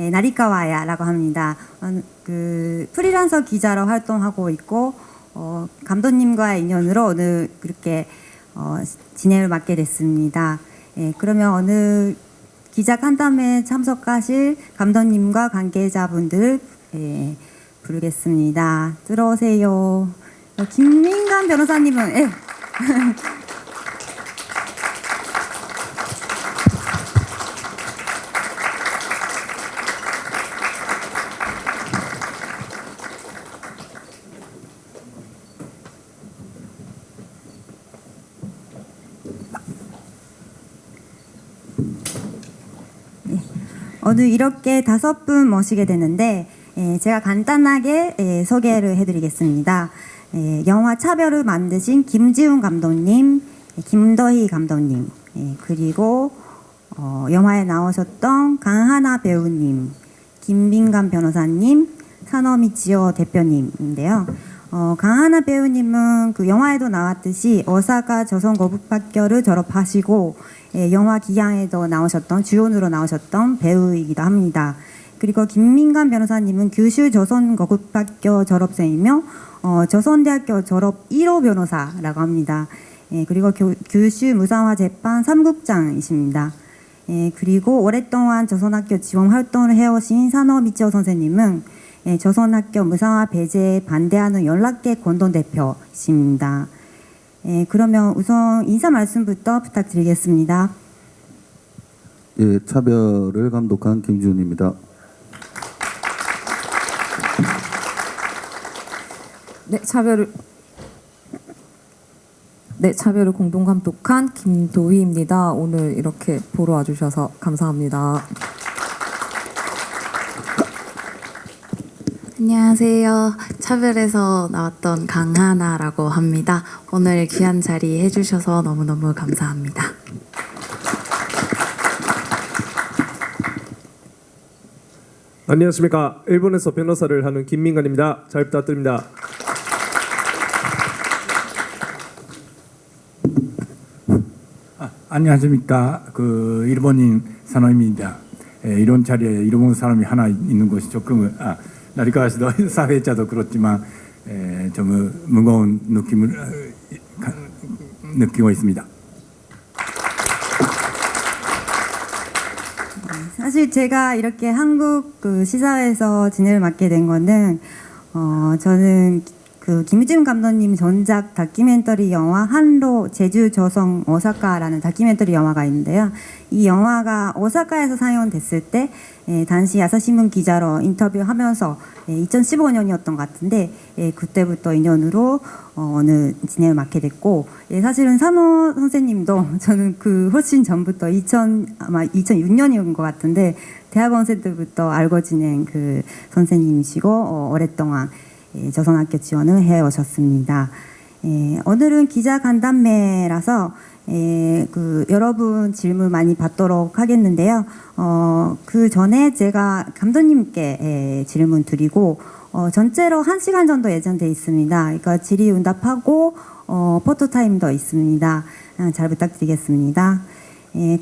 나리카와야라고 합니다. 그 프리랜서 기자로 활동하고 있고 감독님과의 인연으로 오늘 그렇게 진행을 맡게 됐습니다. 그러면 오늘 기자 간담회에 참석하실 감독님과 관계자분들 부르겠습니다. 들어오세요. 김민관 변호사님은 오늘 이렇게 5분 모시게 되는데 제가 간단하게 소개를 해드리겠습니다. 영화 차별을 만드신 김지훈 감독님, 김도희 감독님, 그리고 영화에 나오셨던 강하나 배우님, 김민관 변호사님, 사노미치오 대표님인데요. 강하나 배우님은 그 영화에도 나왔듯이 오사카 조선거북학교를 졸업하시고 영화 기양에도 나오셨던 주연으로 나오셨던 배우이기도 합니다. 그리고 김민관 변호사님은 규슈 조선거북학교 졸업생이며 조선대학교 졸업 1호 변호사라고 합니다. 그리고 규슈 무상화 재판 3국장이십니다. 그리고 오랫동안 조선학교 지원 활동을 해오신 사노미치오 선생님은 조선학교 무상화 배제에 반대하는 연락계 공동대표이십니다. 그러면 우선 인사 말씀부터 부탁드리겠습니다. 차별을 감독한 김지훈입니다. 차별을 공동 감독한 김도희입니다. 오늘 이렇게 보러 와주셔서 감사합니다. 안녕하세요. 차별에서 나왔던 강하나라고 합니다. 오늘 귀한 자리 해주셔서 너무너무 감사합니다. 안녕하십니까. 일본에서 변호사를 하는 김민관입니다. 잘 부탁드립니다. 안녕하십니까. 그 일본인 사노입니다. 이런 자리에 일본 사람이 하나 있는 것이 조금 나리카와 씨도 사회자도 그렇지만 좀 무거운 느낌을 느끼고 있습니다. 사실 제가 이렇게 한국 그 시사회에서 진행을 맡게 된 거는 저는 그 김지훈 감독님 전작 다큐멘터리 영화 한로 제주 조선 오사카라는 다큐멘터리 영화가 있는데요. 이 영화가 오사카에서 상영됐을 때 당시 야사신문 기자로 인터뷰하면서 2015년이었던 것 같은데 그때부터 인연으로 오늘 진행을 맡게 됐고 사실은 사노 선생님도 저는 그 훨씬 전부터 아마 2006년이었던 것 같은데 대학원생 때부터 알고 지낸 그 선생님이시고 오랫동안 조선학교 지원을 해오셨습니다. 오늘은 기자 간담회라서 그 여러분 질문 많이 받도록 하겠는데요. 그 전에 제가 감독님께 질문 드리고 전체로 1시간 정도 예정돼 있습니다. 그러니까 질의응답하고 포토타임도 있습니다. 잘 부탁드리겠습니다.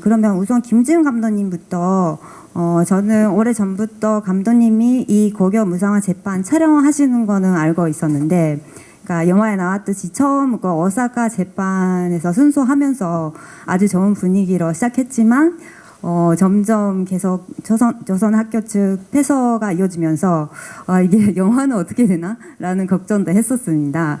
그러면 우선 김지훈 감독님부터 저는 오래전부터 감독님이 이 고교 무상화 재판 촬영하시는 거는 알고 있었는데 그러니까 영화에 나왔듯이 처음 그 오사카 재판에서 순소하면서 아주 좋은 분위기로 시작했지만 점점 계속 조선 학교 측 패소가 이어지면서 이게 영화는 어떻게 되나? 라는 걱정도 했었습니다.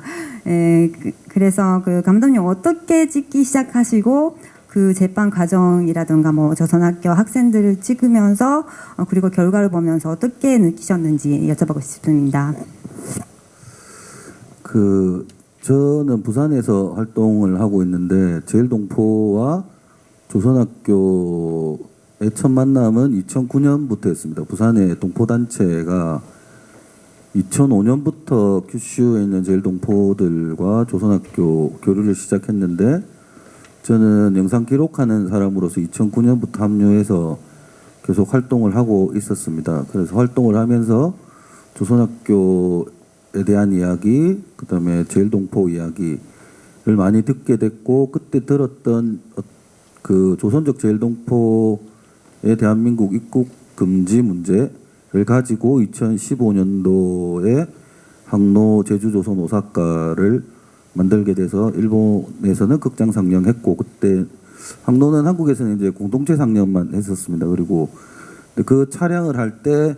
그래서 그 감독님 어떻게 찍기 시작하시고 그 재판 과정이라든가 뭐 조선학교 학생들을 찍으면서 그리고 결과를 보면서 어떻게 느끼셨는지 여쭤보고 싶습니다. 저는 부산에서 활동을 하고 있는데 제일동포와 조선학교의 첫 만남은 2009년부터였습니다. 부산의 동포단체가 2005년부터 규슈에 있는 제일동포들과 조선학교 교류를 시작했는데 저는 영상 기록하는 사람으로서 2009년부터 합류해서 계속 활동을 하고 있었습니다. 그래서 활동을 하면서 조선학교에 대한 이야기, 그다음에 제일동포 이야기를 많이 듣게 됐고 그때 들었던 그 조선족 제일동포의 대한민국 입국 금지 문제를 가지고 2015년도에 항로 제주조선 오사카를 만들게 돼서 일본에서는 극장 상영했고, 그때 항로는 한국에서는 이제 공동체 상영만 했었습니다. 그리고 그 촬영을 할 때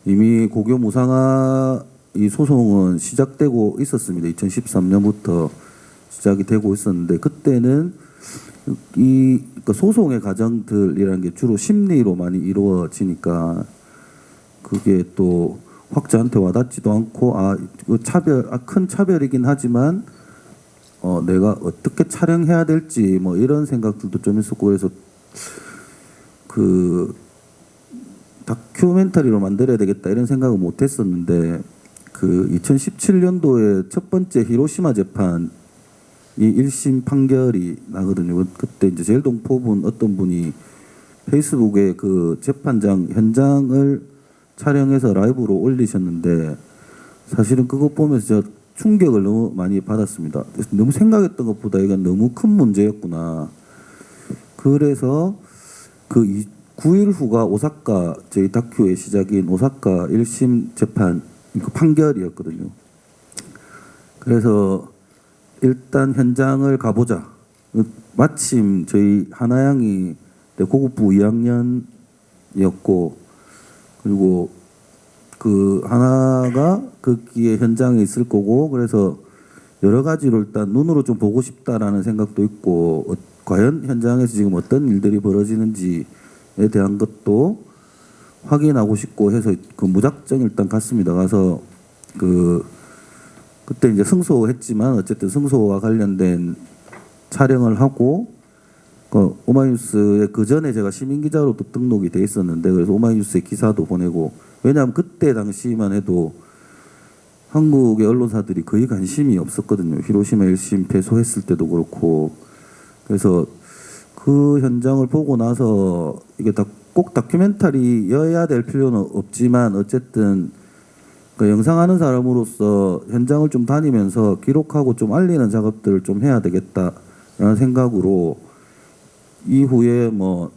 이미 고교 무상화 이 소송은 시작되고 있었습니다. 2013년부터 시작이 되고 있었는데, 그때는 이 그러니까 소송의 과정들이라는 게 주로 심리로 많이 이루어지니까 그게 또 확자한테 와닿지도 않고, 큰 차별이긴 하지만 내가 어떻게 촬영해야 될지 뭐 이런 생각들도 좀 있었고, 그래서 그 다큐멘터리로 만들어야 되겠다 이런 생각을 못 했었는데, 그 2017년도에 첫 번째 히로시마 재판이 1심 판결이 나거든요. 그때 이제 제일동포분 어떤 분이 페이스북에 그 재판장 현장을 촬영해서 라이브로 올리셨는데, 사실은 그거 보면서 제가 충격을 너무 많이 받았습니다. 너무 생각했던 것보다 이건 너무 큰 문제였구나. 그래서 그 9일 후가 오사카 저희 다큐의 시작인 오사카 1심 재판 그 판결이었거든요. 그래서 일단 현장을 가보자. 마침 저희 하나양이 고급부 2학년이었고, 그리고 그 하나가 거기에 현장에 있을 거고, 그래서 여러 가지로 일단 눈으로 좀 보고 싶다라는 생각도 있고, 과연 현장에서 지금 어떤 일들이 벌어지는지에 대한 것도 확인하고 싶고 해서 그 무작정 일단 갔습니다. 가서 그때 이제 승소했지만 어쨌든 승소와 관련된 촬영을 하고, 오마이뉴스에 그 전에 제가 시민 기자로 또 등록이 돼 있었는데, 그래서 오마이뉴스에 기사도 보내고, 왜냐하면 그때 당시만 해도 한국의 언론사들이 거의 관심이 없었거든요. 히로시마 1심 패소했을 때도 그렇고. 그래서 그 현장을 보고 나서 이게 꼭 다큐멘터리여야 될 필요는 없지만, 어쨌든 그 영상하는 사람으로서 현장을 좀 다니면서 기록하고 좀 알리는 작업들을 좀 해야 되겠다라는 생각으로 이후에 뭐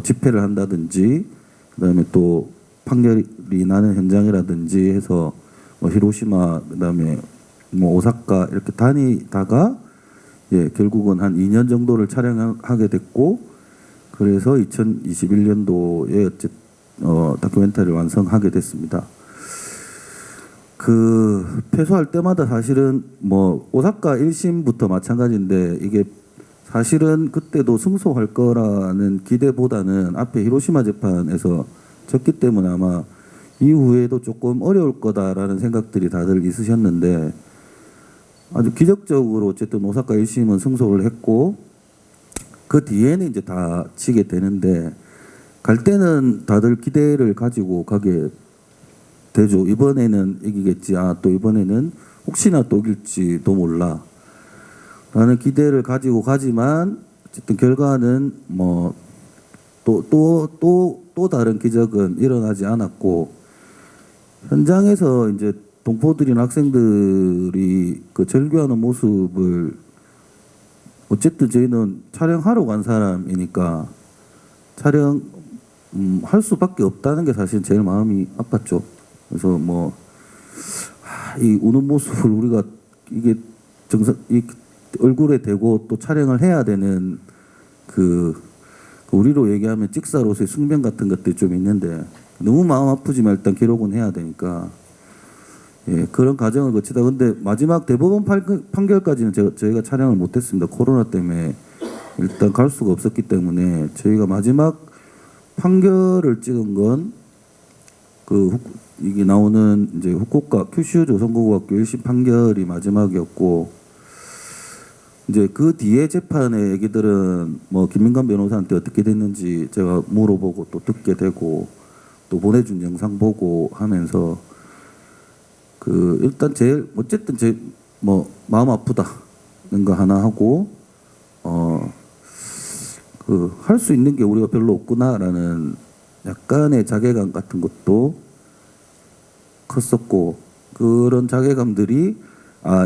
집회를 한다든지, 그다음에 또 판결이 나는 현장이라든지 해서 히로시마, 그다음에 오사카 이렇게 다니다가 결국은 한 2년 정도를 촬영하게 됐고, 그래서 2021년도에 다큐멘터리를 완성하게 됐습니다. 그 패소할 때마다 사실은 오사카 1심부터 마찬가지인데, 이게 사실은 그때도 승소할 거라는 기대보다는 앞에 히로시마 재판에서 졌기 때문에 아마 이후에도 조금 어려울 거다라는 생각들이 다들 있으셨는데, 아주 기적적으로 어쨌든 오사카 1심은 승소를 했고, 그 뒤에는 이제 다 치게 되는데, 갈 때는 다들 기대를 가지고 가게 되죠. 이번에는 이기겠지. 또 이번에는 혹시나 또 이길지도 몰라. 라는 기대를 가지고 가지만, 어쨌든 결과는 또 다른 기적은 일어나지 않았고, 현장에서 이제 동포들이나 학생들이 그 절규하는 모습을, 어쨌든 저희는 촬영하러 간 사람이니까 할 수밖에 없다는 게 사실 제일 마음이 아팠죠. 그래서 이 우는 모습을 우리가 이게 이 얼굴에 대고 또 촬영을 해야 되는 우리로 얘기하면 찍사로서의 숙명 같은 것들이 좀 있는데, 너무 마음 아프지만 일단 기록은 해야 되니까 그런 과정을 거치다. 근데 마지막 대법원 판결까지는 저희가 촬영을 못했습니다. 코로나 때문에 일단 갈 수가 없었기 때문에. 저희가 마지막 판결을 찍은 건 이게 나오는 이제 후쿠오카 큐슈 조선고등학교 1심 판결이 마지막이었고, 이제 그 뒤에 재판의 얘기들은 김민관 변호사한테 어떻게 됐는지 제가 물어보고 또 듣게 되고, 또 보내준 영상 보고 하면서 일단 어쨌든 마음 아프다는 거 하나 하고, 할 수 있는 게 우리가 별로 없구나라는 약간의 자괴감 같은 것도 컸었고, 그런 자괴감들이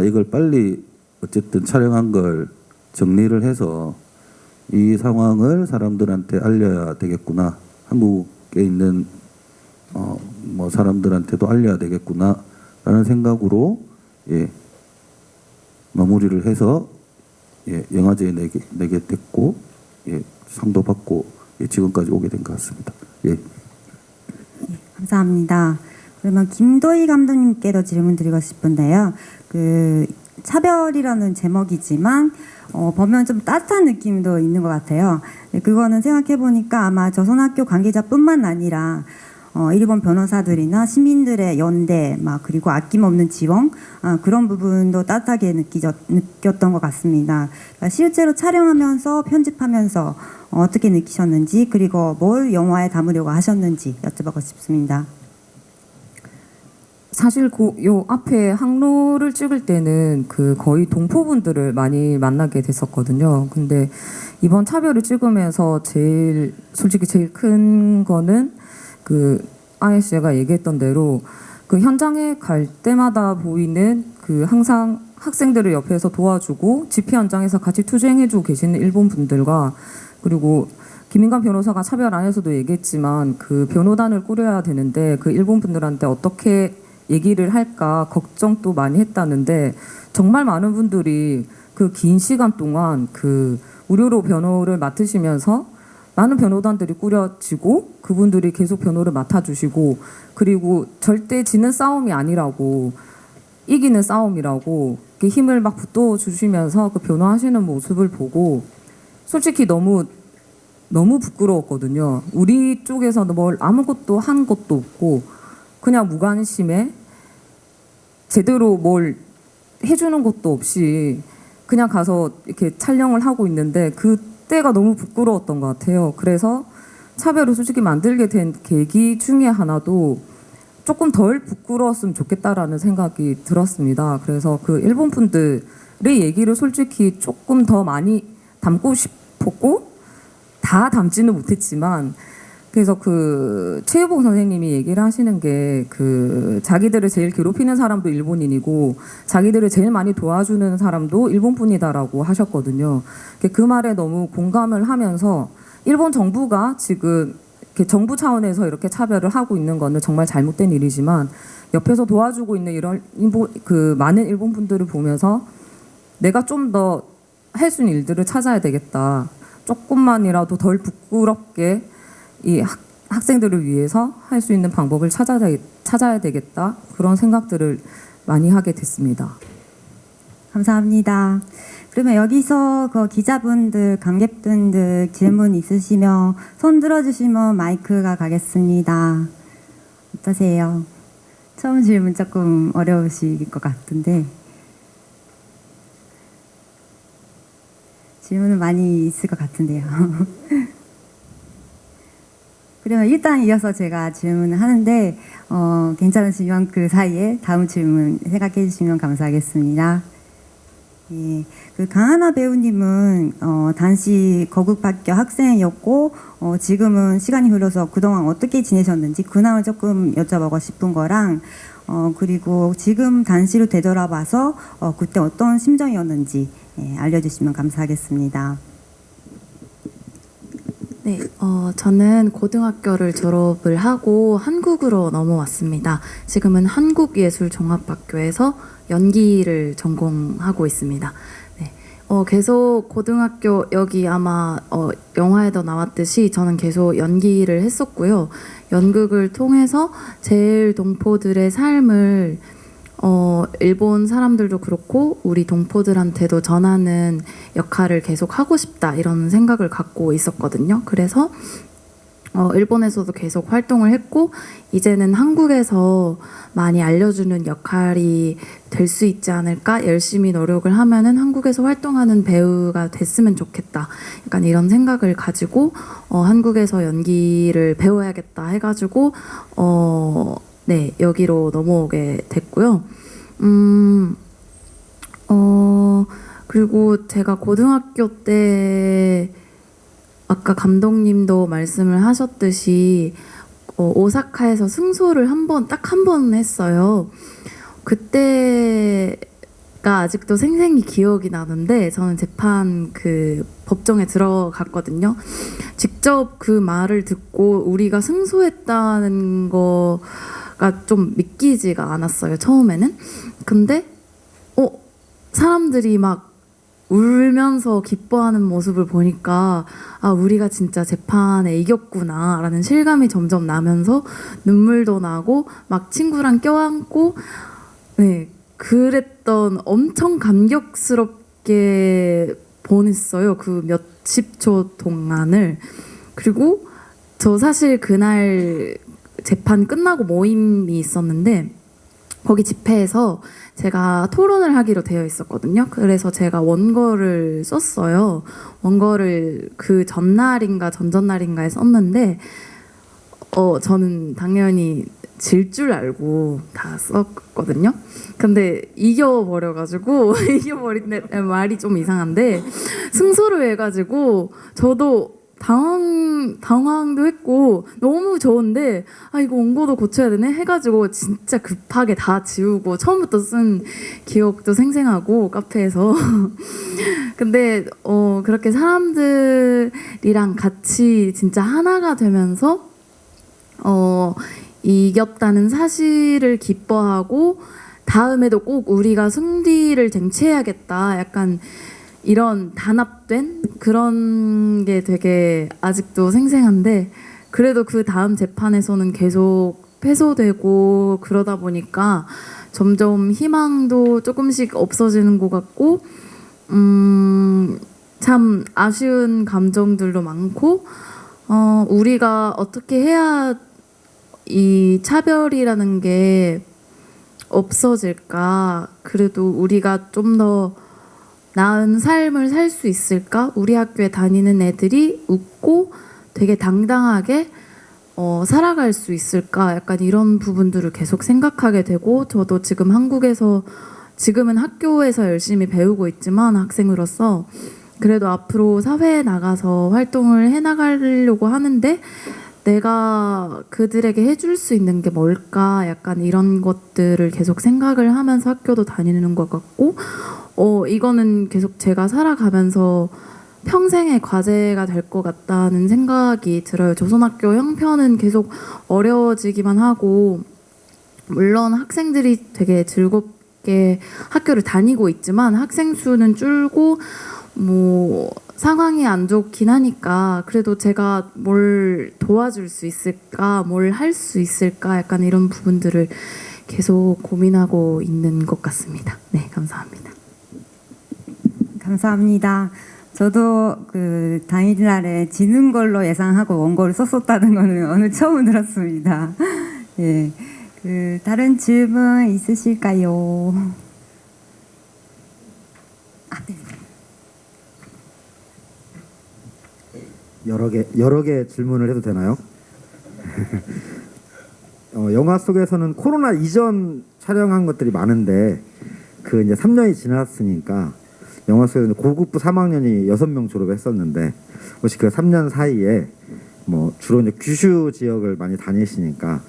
이걸 빨리 어쨌든 촬영한 걸 정리를 해서 이 상황을 사람들한테 알려야 되겠구나. 한국에 있는 뭐 사람들한테도 알려야 되겠구나라는 생각으로 예, 마무리를 해서 예, 영화제에 내게 됐고 예, 상도 받고 예, 지금까지 오게 된 것 같습니다. 예. 감사합니다. 그러면 김도희 감독님께도 질문 드리고 싶은데요. 그 차별이라는 제목이지만 보면 좀 따뜻한 느낌도 있는 것 같아요. 그거는 생각해 보니까 아마 조선학교 관계자뿐만 아니라 일본 변호사들이나 시민들의 연대, 그리고 아낌없는 지원 그런 부분도 따뜻하게 느꼈던 것 같습니다. 그러니까 실제로 촬영하면서 편집하면서 어떻게 느끼셨는지 그리고 뭘 영화에 담으려고 하셨는지 여쭤보고 싶습니다. 사실 요 앞에 항로를 찍을 때는 그 거의 동포분들을 많이 만나게 됐었거든요. 근데 이번 차별을 찍으면서 솔직히 제일 큰 거는 그 아이씨가 얘기했던 대로 그 현장에 갈 때마다 보이는 그 항상 학생들을 옆에서 도와주고 집회 현장에서 같이 투쟁해주고 계시는 일본 분들과 그리고 김인관 변호사가 차별 안에서도 얘기했지만 그 변호단을 꾸려야 되는데 그 일본 분들한테 어떻게 얘기를 할까 걱정도 많이 했다는데 정말 많은 분들이 그 긴 시간 동안 그 무료로 변호를 맡으시면서 많은 변호단들이 꾸려지고 그분들이 계속 변호를 맡아주시고 그리고 절대 지는 싸움이 아니라고 이기는 싸움이라고 이렇게 힘을 막 북돋워주시면서 그 변호하시는 모습을 보고 솔직히 너무 부끄러웠거든요. 우리 쪽에서는 뭘 아무것도 한 것도 없고 그냥 무관심에 제대로 뭘 해주는 것도 없이 그냥 가서 이렇게 촬영을 하고 있는데 그때가 너무 부끄러웠던 것 같아요. 그래서 차별을 솔직히 만들게 된 계기 중에 하나도 조금 덜 부끄러웠으면 좋겠다라는 생각이 들었습니다. 그래서 그 일본 분들의 얘기를 솔직히 조금 더 많이 담고 싶었고 다 담지는 못했지만 그래서 그 최유봉 선생님이 얘기를 하시는 게 그 자기들을 제일 괴롭히는 사람도 일본인이고 자기들을 제일 많이 도와주는 사람도 일본분이다라고 하셨거든요. 그 말에 너무 공감을 하면서 일본 정부가 지금 이렇게 정부 차원에서 이렇게 차별을 하고 있는 거는 정말 잘못된 일이지만 옆에서 도와주고 있는 이런 그 많은 일본 분들을 보면서 내가 좀 더 할 수 있는 일들을 찾아야 되겠다. 조금만이라도 덜 부끄럽게 이 학생들을 위해서 할 수 있는 방법을 찾아야 되겠다. 그런 생각들을 많이 하게 됐습니다. 감사합니다. 그러면 여기서 그 기자분들, 관객분들 질문 있으시면 손 들어주시면 마이크가 가겠습니다. 어떠세요? 처음 질문 조금 어려우실 것 같은데 질문은 많이 있을 것 같은데요. 그러면 일단 이어서 제가 질문을 하는데 괜찮으시면 그 사이에 다음 질문 생각해 주시면 감사하겠습니다. 예, 그 강하나 배우님은 당시 거국학교 학생이었고 지금은 시간이 흘러서 그동안 어떻게 지내셨는지 근황을 조금 여쭤보고 싶은 거랑 그리고 지금 당시로 되돌아봐서 그때 어떤 심정이었는지 알려주시면 감사하겠습니다. 네, 저는 고등학교를 졸업을 하고 한국으로 넘어왔습니다. 지금은 한국예술종합학교에서 연기를 전공하고 있습니다. 네, 계속 고등학교 여기 아마 영화에도 나왔듯이 저는 계속 연기를 했었고요. 연극을 통해서 제일 동포들의 삶을 일본 사람들도 그렇고 우리 동포들한테도 전하는 역할을 계속 하고 싶다 이런 생각을 갖고 있었거든요. 그래서 일본에서도 계속 활동을 했고 이제는 한국에서 많이 알려주는 역할이 될 수 있지 않을까 열심히 노력을 하면은 한국에서 활동하는 배우가 됐으면 좋겠다 약간 이런 생각을 가지고 한국에서 연기를 배워야겠다 해가지고 네, 여기로 넘어오게 됐고요. 그리고 제가 고등학교 때 아까 감독님도 말씀을 하셨듯이 오사카에서 승소를 딱 한 번 했어요. 그때가 아직도 생생히 기억이 나는데 저는 재판 그 법정에 들어갔거든요. 직접 그 말을 듣고 우리가 승소했다는 거가 좀 믿기지가 않았어요, 처음에는. 근데 사람들이 막 울면서 기뻐하는 모습을 보니까 아, 우리가 진짜 재판에 이겼구나라는 실감이 점점 나면서 눈물도 나고 막 친구랑 껴안고 네, 그랬던 엄청 감격스럽게 보냈어요. 그 몇십 초 동안을. 그리고 저 사실 그날 재판 끝나고 모임이 있었는데 거기 집회에서 제가 토론을 하기로 되어 있었거든요. 그래서 제가 원고를 썼어요. 원고를 그 전날인가 전전날인가에 썼는데 저는 당연히 질 줄 알고 다 썼거든요. 근데 이겨버려가지고 이겨버린데 말이 좀 이상한데 승소를 해가지고 저도 당황도 했고 너무 좋은데 아 이거 원고도 고쳐야 되네 해가지고 진짜 급하게 다 지우고 처음부터 쓴 기억도 생생하고 카페에서 근데 그렇게 사람들이랑 같이 진짜 하나가 되면서 이겼다는 사실을 기뻐하고 다음에도 꼭 우리가 승리를 쟁취해야겠다 약간 이런 단합된 그런 게 되게 아직도 생생한데 그래도 그 다음 재판에서는 계속 패소되고 그러다 보니까 점점 희망도 조금씩 없어지는 것 같고 참 아쉬운 감정들도 많고 우리가 어떻게 해야 이 차별이라는 게 없어질까 그래도 우리가 좀 더 나은 삶을 살 수 있을까? 우리 학교에 다니는 애들이 웃고 되게 당당하게 살아갈 수 있을까? 약간 이런 부분들을 계속 생각하게 되고 저도 지금 지금은 학교에서 열심히 배우고 있지만 학생으로서 그래도 앞으로 사회에 나가서 활동을 해나가려고 하는데 내가 그들에게 해줄 수 있는 게 뭘까? 약간 이런 것들을 계속 생각을 하면서 학교도 다니는 것 같고 이거는 계속 제가 살아가면서 평생의 과제가 될 것 같다는 생각이 들어요. 조선학교 형편은 계속 어려워지기만 하고 물론 학생들이 되게 즐겁게 학교를 다니고 있지만 학생 수는 줄고 뭐 상황이 안 좋긴 하니까 그래도 제가 뭘 도와줄 수 있을까, 뭘 할 수 있을까 약간 이런 부분들을 계속 고민하고 있는 것 같습니다. 네, 감사합니다. 감사합니다. 저도 그 당일날에 지는 걸로 예상하고 원고를 썼었다는 거는 오늘 처음 들었습니다. 예, 그 다른 질문 있으실까요? 네. 여러 개 질문을 해도 되나요? 영화 속에서는 코로나 이전 촬영한 것들이 많은데 그 이제 3년이 지났으니까 영화 속에서는 고급부 3학년이 6명 졸업했었는데 혹시 그 3년 사이에 뭐 주로 이제 규슈 지역을 많이 다니시니까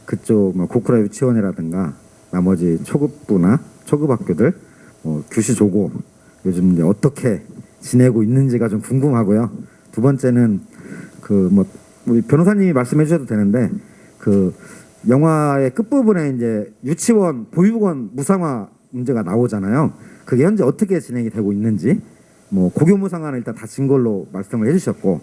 그쪽 뭐 고쿠라 유치원이라든가 나머지 초급부나 초급 학교들 규슈 조고 요즘 이제 어떻게 지내고 있는지가 좀 궁금하고요. 두 번째는 그 뭐 우리 변호사님이 말씀해 주셔도 되는데 그 영화의 끝부분에 이제 유치원 보육원 무상화 문제가 나오잖아요. 그게 현재 어떻게 진행이 되고 있는지 뭐 고교 무상화는 일단 다 진 걸로 말씀을 해주셨고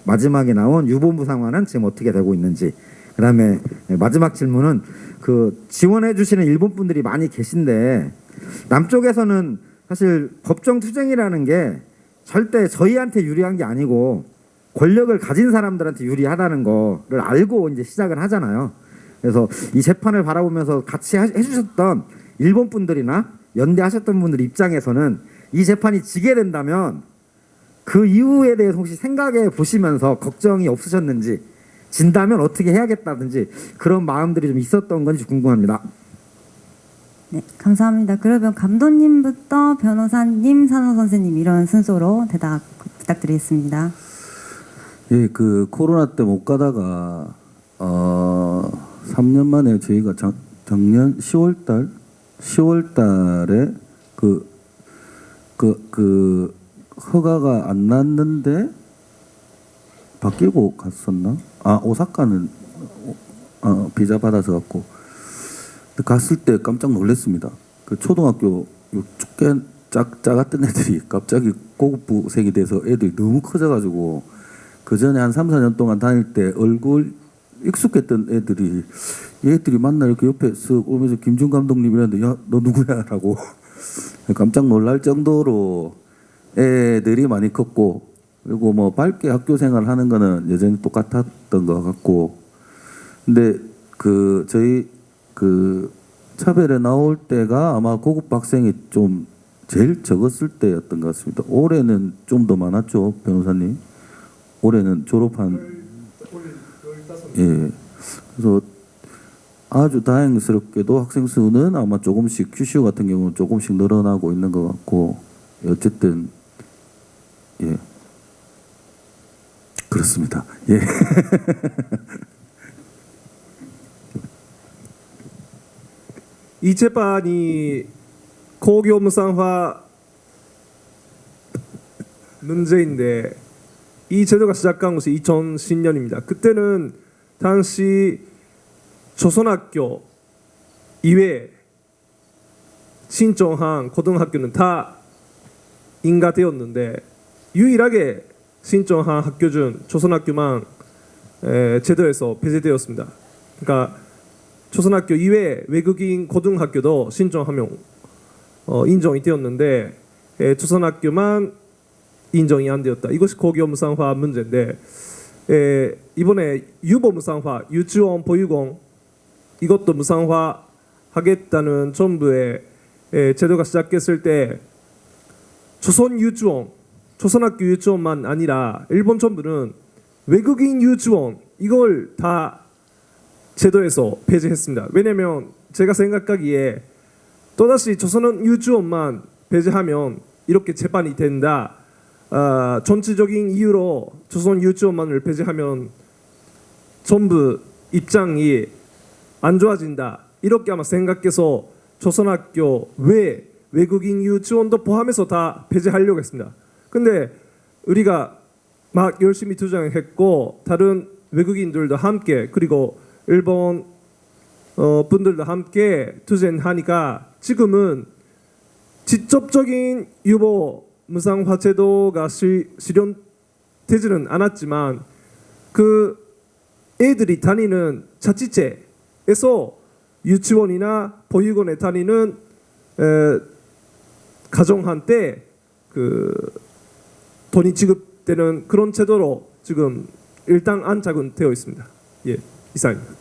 마지막에 나온 유보 무상화는 지금 어떻게 되고 있는지 그다음에 마지막 질문은 그 지원해 주시는 일본 분들이 많이 계신데 남쪽에서는 사실 법정 투쟁이라는 게 절대 저희한테 유리한 게 아니고 권력을 가진 사람들한테 유리하다는 거를 알고 이제 시작을 하잖아요. 그래서 이 재판을 바라보면서 같이 해주셨던 일본 분들이나 연대하셨던 분들 입장에서는 이 재판이 지게 된다면 그 이후에 대해서 혹시 생각해 보시면서 걱정이 없으셨는지 진다면 어떻게 해야겠다든지 그런 마음들이 좀 있었던 건지 궁금합니다. 네, 감사합니다. 그러면 감독님부터 변호사님, 산호 선생님 이런 순서로 대답 부탁드리겠습니다. 예, 그 코로나 때 못 가다가 3년 만에 저희가 작년 10월 달에 그 허가가 안 났는데 바뀌고 갔었나? 아 오사카는 비자 받아서 갔고 근데 갔을 때 깜짝 놀랐습니다. 그 초등학교 꽤 작았던 애들이 갑자기 고급부생이 돼서 애들이 너무 커져가지고 그 전에 한 3, 4년 동안 다닐 때 얼굴 익숙했던 애들이 얘들이 만나 이렇게 옆에 쓱 오면서 김준 감독님이라는데 야 너 누구야라고 깜짝 놀랄 정도로 애들이 많이 컸고 그리고 뭐 밝게 학교 생활하는 거는 여전히 똑같았던 것 같고 근데 그 저희 그 차별에 나올 때가 아마 고급 학생이 좀 제일 적었을 때였던 것 같습니다. 올해는 좀 더 많았죠, 변호사님. 올해는 졸업한 예. 그래서 아주 다행스럽게도 학생 수는 아마 조금씩 QCU 같은 경우는 조금씩 늘어나고 있는 것 같고 어쨌든 예 그렇습니다. 예. 이 재판이 고교 무상화 문제인데 이 제도가 시작한 것이 2010년입니다. 그때는 당시 조선학교 이외에 신청한 고등학교는 다 인가되었는데 유일하게 신청한 학교 중 조선학교만 제도에서 폐지되었습니다. 그러니까 조선학교 이외에 외국인 고등학교도 신청하면 인정이 되었는데 조선학교만 인정이 안 되었다. 이것이 고교 무상화 문제인데 이번에 유보 무상화, 유치원, 보육원 이것도 무상화 하겠다는 정부의 제도가 시작했을 때 조선 유치원, 조선학교 유치원만 아니라 일본 정부는 외국인 유치원 이걸 다 제도에서 폐지했습니다. 왜냐하면 제가 생각하기에 또다시 조선 유치원만 폐지하면 이렇게 재판이 된다. 정치적인 이유로 조선 유치원만을 폐지하면 정부 입장이 안 좋아진다. 이렇게 아마 생각해서 조선학교 외 외국인 유치원도 포함해서 다 폐지하려고 했습니다. 근데 우리가 막 열심히 투쟁했고 다른 외국인들도 함께 그리고 일본 분들도 함께 투쟁하니까 지금은 직접적인 유보 무상화 제도가 실현되지는 않았지만 그 애들이 다니는 자치체에서 유치원이나 보육원에 다니는 가정한테 그 돈이 지급되는 그런 제도로 지금 일단 안착은 되어 있습니다. 예, 이상입니다.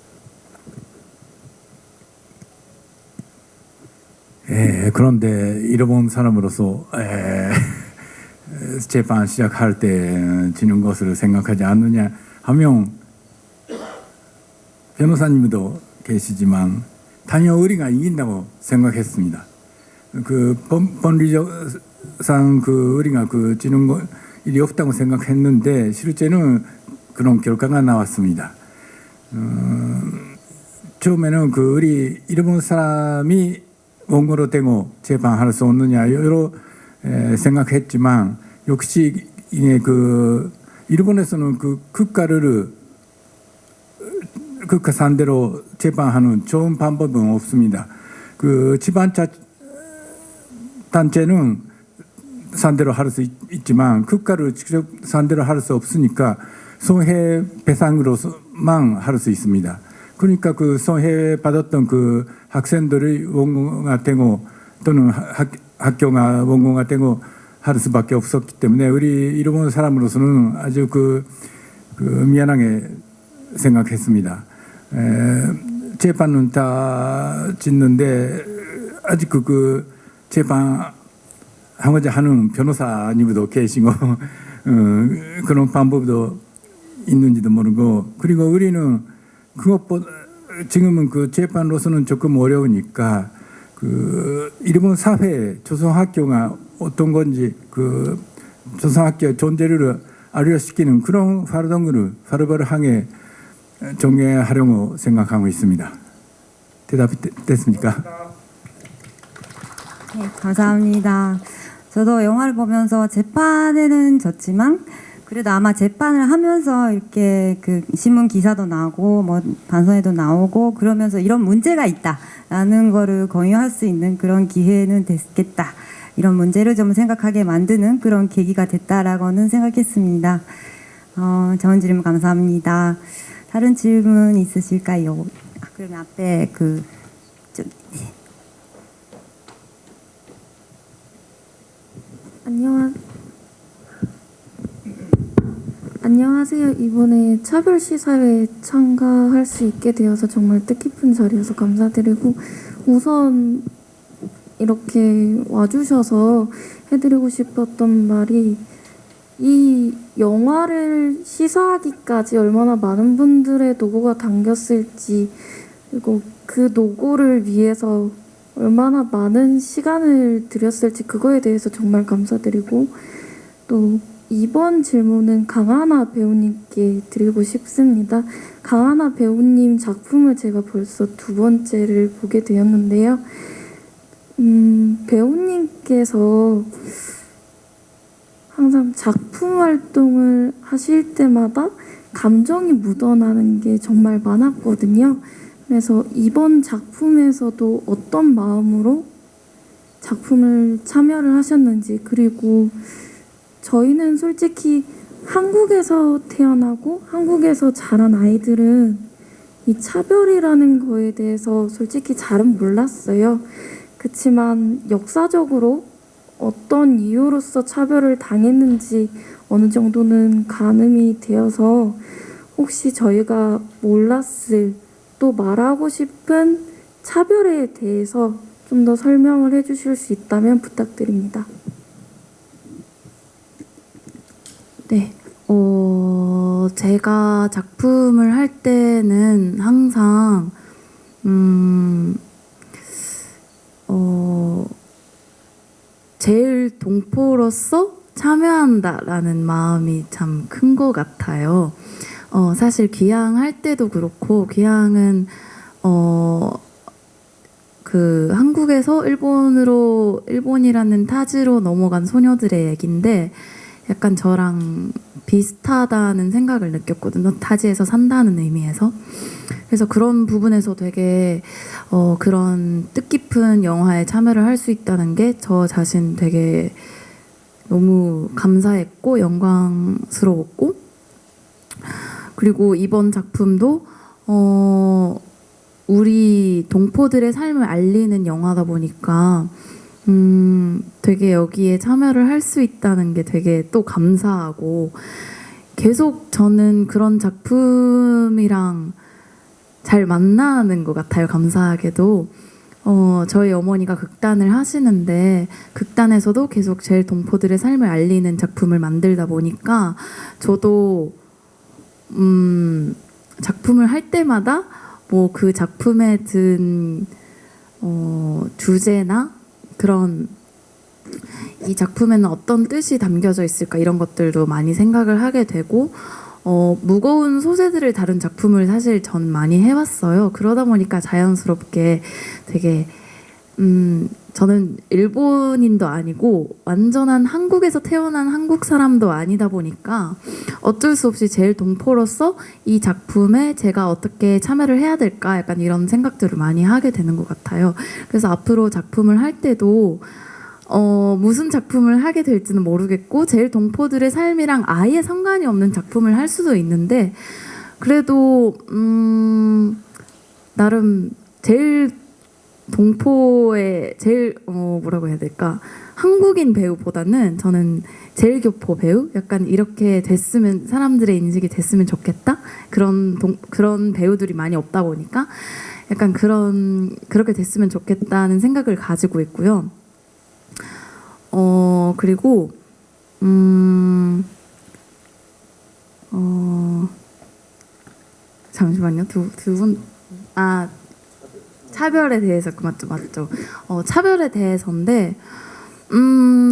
예, 그런데 잃어본 사람으로서 재판 시작할 때 지는 것을 생각하지 않느냐 하면 변호사님도 계시지만 단연 우리가 이긴다고 생각했습니다. 그 법리적상 그 우리가 그 지는 거 일이 없다고 생각했는데 실제는 그런 결과가 나왔습니다. 처음에는 그 우리 일본 사람이 원고로 되고 재판할 수 없느냐 여러 생각했지만 역시 이게 그 일본에서는 그 국가 상대로 재판하는 좋은 방법은 없습니다. 그 지방자 단체는 상대로 할 수 있지만 국가를 직접 상대로 할 수 없으니까 손해배상으로만 할 수 있습니다. 그러니까 그 손해 받았던 그 학생들이 원고가 되고 또는 학교가 원고가 되고 할 수밖에 없었기 때문에 우리 일본 사람으로서는 아주 그 미안하게 생각했습니다. 재판은 다 짓는데 아직 그 재판 하고자 하는 변호사님도 계시고 그런 방법도 있는지도 모르고 그리고 우리는 그것보다 지금은 그 재판으로서는 조금 어려우니까 그 일본 사회 조선학교가 어떤 건지 그 조선학교 존재를 알려시키는 그런 활동을 바로바로 하게 정리하려고 생각하고 있습니다. 대답이 됐습니까? 네, 감사합니다. 저도 영화를 보면서 재판에는 졌지만 그래도 아마 재판을 하면서 이렇게 그 신문 기사도 나오고 뭐 반선에도 나오고 그러면서 이런 문제가 있다라는 거를 공유할 수 있는 그런 기회는 됐겠다. 이런 문제를 좀 생각하게 만드는 그런 계기가 됐다라고는 생각했습니다. 좋은 질문 감사합니다. 다른 질문 있으실까요? 그러면 앞에 안녕하세요. 이번에 차별 시사회에 참가할 수 있게 되어서 정말 뜻깊은 자리여서 감사드리고, 우선 이렇게 와주셔서 해드리고 싶었던 말이, 이 영화를 시사하기까지 얼마나 많은 분들의 노고가 담겼을지, 그리고 그 노고를 위해서 얼마나 많은 시간을 들였을지 그거에 대해서 정말 감사드리고, 또 이번 질문은 강하나 배우님께 드리고 싶습니다. 강하나 배우님 작품을 제가 벌써 2번째를 보게 되었는데요. 배우님께서 항상 작품 활동을 하실 때마다 감정이 묻어나는 게 정말 많았거든요. 그래서 이번 작품에서도 어떤 마음으로 작품을 참여를 하셨는지, 그리고 저희는 솔직히 한국에서 태어나고 한국에서 자란 아이들은 이 차별이라는 거에 대해서 솔직히 잘은 몰랐어요. 그치만 역사적으로 어떤 이유로서 차별을 당했는지 어느 정도는 가늠이 되어서 혹시 저희가 몰랐을, 또 말하고 싶은 차별에 대해서 좀 더 설명을 해주실 수 있다면 부탁드립니다. 네. 제가 작품을 할 때는 항상 제일 동포로서 참여한다라는 마음이 참 큰 것 같아요. 사실 귀향할 때도 그렇고, 귀향은 그 한국에서 일본이라는 타지로 넘어간 소녀들의 얘긴데, 약간 저랑 비슷하다는 생각을 느꼈거든요. 타지에서 산다는 의미에서. 그래서 그런 부분에서 되게 그런 뜻깊은 영화에 참여를 할 수 있다는 게 저 자신 되게 너무 감사했고 영광스러웠고, 그리고 이번 작품도 우리 동포들의 삶을 알리는 영화다 보니까 되게 여기에 참여를 할 수 있다는 게 되게 또 감사하고, 계속 저는 그런 작품이랑 잘 만나는 것 같아요. 감사하게도 저희 어머니가 극단을 하시는데, 극단에서도 계속 제일 동포들의 삶을 알리는 작품을 만들다 보니까 저도 작품을 할 때마다 뭐 그 작품에 든 주제나 그런 이 작품에는 어떤 뜻이 담겨져 있을까, 이런 것들도 많이 생각을 하게 되고, 무거운 소재들을 다룬 작품을 사실 전 많이 해왔어요. 그러다 보니까 자연스럽게 되게 저는 일본인도 아니고 완전한 한국에서 태어난 한국 사람도 아니다 보니까 어쩔 수 없이 제일 동포로서 이 작품에 제가 어떻게 참여를 해야 될까, 약간 이런 생각들을 많이 하게 되는 것 같아요. 그래서 앞으로 작품을 할 때도 무슨 작품을 하게 될지는 모르겠고, 제일 동포들의 삶이랑 아예 상관이 없는 작품을 할 수도 있는데, 그래도 나름 제일 동포의 제일 뭐라고 해야 될까, 한국인 배우보다는 저는 제일 교포 배우, 약간 이렇게 됐으면, 사람들의 인식이 됐으면 좋겠다, 그런 배우들이 많이 없다 보니까 약간 그렇게 됐으면 좋겠다는 생각을 가지고 있고요. 그리고 잠시만요. 두 분, 차별에 대해서, 맞죠. 차별에 대해서인데,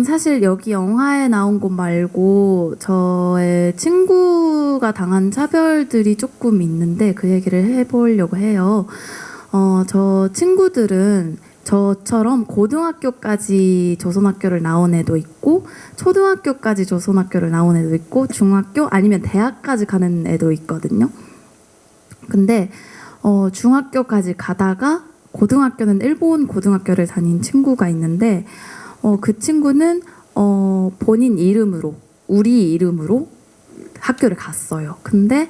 사실 여기 영화에 나온 것 말고 저의 친구가 당한 차별들이 조금 있는데 그 얘기를 해보려고 해요. 저 친구들은 저처럼 고등학교까지 조선학교를 나온 애도 있고 초등학교까지 조선학교를 나온 애도 있고 중학교 아니면 대학까지 가는 애도 있거든요. 근데 중학교까지 가다가 고등학교는 일본 고등학교를 다닌 친구가 있는데 그 친구는 본인 이름으로 우리 이름으로 학교를 갔어요. 근데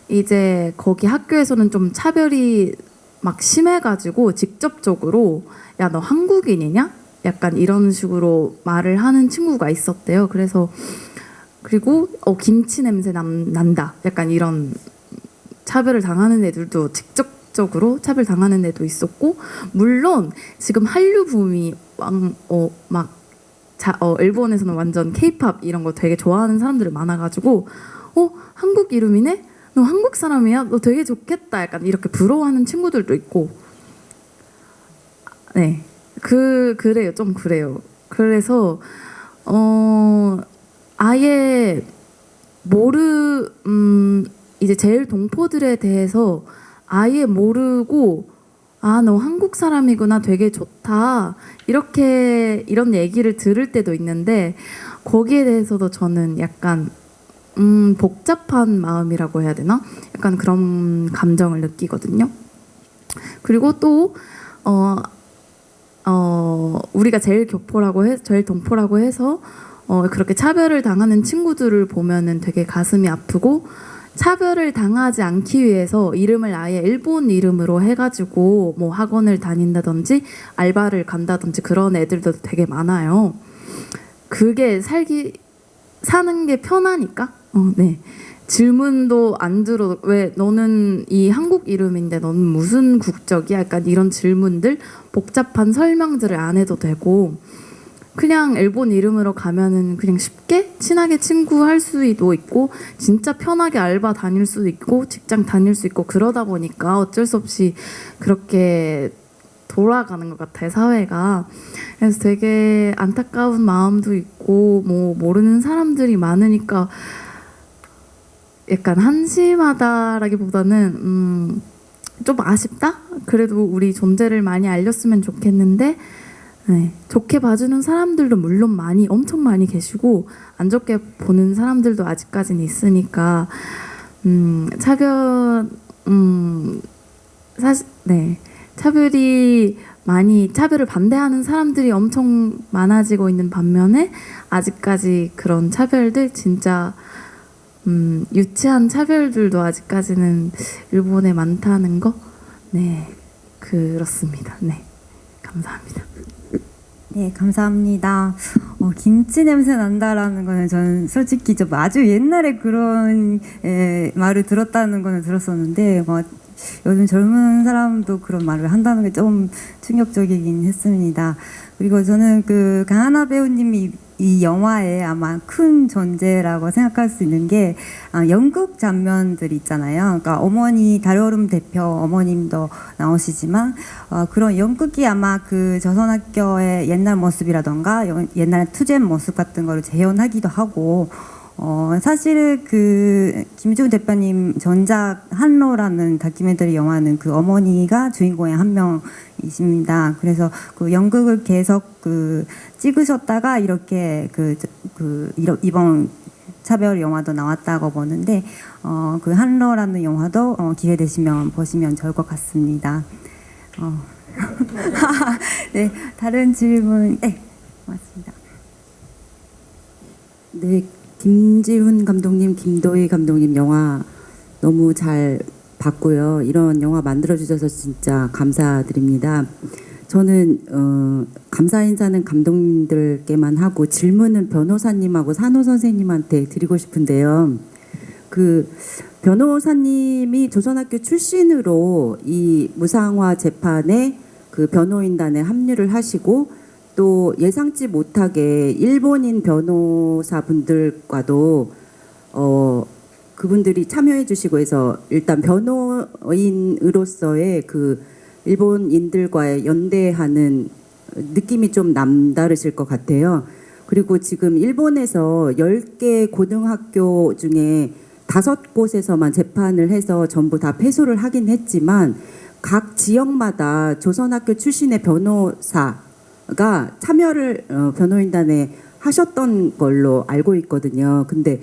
이제 거기 학교에서는 좀 차별이 막 심해가지고 직접적으로 야 너 한국인이냐? 약간 이런 식으로 말을 하는 친구가 있었대요. 그래서 그리고 김치 냄새 난다. 약간 이런 차별을 당하는 애들도 직접적으로 차별 당하는 애도 있었고 물론 지금 한류 붐이 일본에서는 완전 K-팝 이런 거 되게 좋아하는 사람들이 많아가지고 한국 이름이네? 너 한국 사람이야? 너 되게 좋겠다. 약간 이렇게 부러워하는 친구들도 있고 네. 그래요. 좀 그래요. 그래서 아예 이제 제일 동포들에 대해서 아예 모르고 너 한국 사람이구나. 되게 좋다. 이런 얘기를 들을 때도 있는데 거기에 대해서도 저는 약간 복잡한 마음이라고 해야 되나? 약간 그런 감정을 느끼거든요. 그리고 또 우리가 제일 동포라고 해서 그렇게 차별을 당하는 친구들을 보면은 되게 가슴이 아프고 차별을 당하지 않기 위해서 이름을 아예 일본 이름으로 해가지고 뭐 학원을 다닌다든지 알바를 간다든지 그런 애들도 되게 많아요. 그게 사는 게 편하니까. 네. 질문도 안 들어. 왜 너는 이 한국 이름인데 너는 무슨 국적이야? 약간 이런 질문들, 복잡한 설명들을 안 해도 되고 그냥 일본 이름으로 가면은 그냥 쉽게 친하게 친구할 수도 있고 진짜 편하게 알바 다닐 수도 있고 직장 다닐 수 있고 그러다 보니까 어쩔 수 없이 그렇게 돌아가는 것 같아요, 사회가. 그래서 되게 안타까운 마음도 있고 뭐 모르는 사람들이 많으니까 약간 한심하다라기보다는 좀 아쉽다? 그래도 우리 존재를 많이 알렸으면 좋겠는데 네, 좋게 봐주는 사람들도 물론 엄청 많이 계시고 안 좋게 보는 사람들도 아직까지는 있으니까 차별을 반대하는 사람들이 엄청 많아지고 있는 반면에 아직까지 그런 차별들 진짜 유치한 차별들도 아직까지는 일본에 많다는 거? 네, 그렇습니다. 네, 감사합니다. 네, 감사합니다. 김치 냄새 난다라는 거는 저는 솔직히 좀 아주 옛날에 그런 말을 들었다는 거는 들었었는데 요즘 젊은 사람도 그런 말을 한다는 게 좀 충격적이긴 했습니다. 그리고 저는 그 강하나 배우님이 이 영화에 아마 큰 존재라고 생각할 수 있는 게 연극 장면들 있잖아요. 그러니까 어머니 달여름 대표 어머님도 나오시지만 그런 연극이 아마 그 조선학교의 옛날 모습이라던가 옛날 투쟁 모습 같은 거를 재현하기도 하고 사실 그 김지훈 대표님 전작 한로라는 다큐멘터리 영화는 그 어머니가 주인공의 한 명이십니다. 그래서 그 연극을 계속 찍으셨다가 이렇게 이번 차별 영화도 나왔다고 보는데 그 한로라는 영화도 기회 되시면 보시면 좋을 것 같습니다. 네, 다른 질문. 네, 고맙습니다. 네. 김지훈 감독님, 김도희 감독님 영화 너무 잘 봤고요. 이런 영화 만들어주셔서 진짜 감사드립니다. 저는 감사 인사는 감독님들께만 하고 질문은 변호사님하고 산호 선생님한테 드리고 싶은데요. 그 변호사님이 조선학교 출신으로 이 무상화 재판에 그 변호인단에 합류를 하시고 또 예상치 못하게 일본인 변호사분들과도 그분들이 참여해 주시고 해서 일단 변호인으로서의 그 일본인들과의 연대하는 느낌이 좀 남다르실 것 같아요. 그리고 지금 일본에서 10개 고등학교 중에 5곳에서만 재판을 해서 전부 다 패소를 하긴 했지만 각 지역마다 조선학교 출신의 변호사가 참여를 변호인단에 하셨던 걸로 알고 있거든요. 근데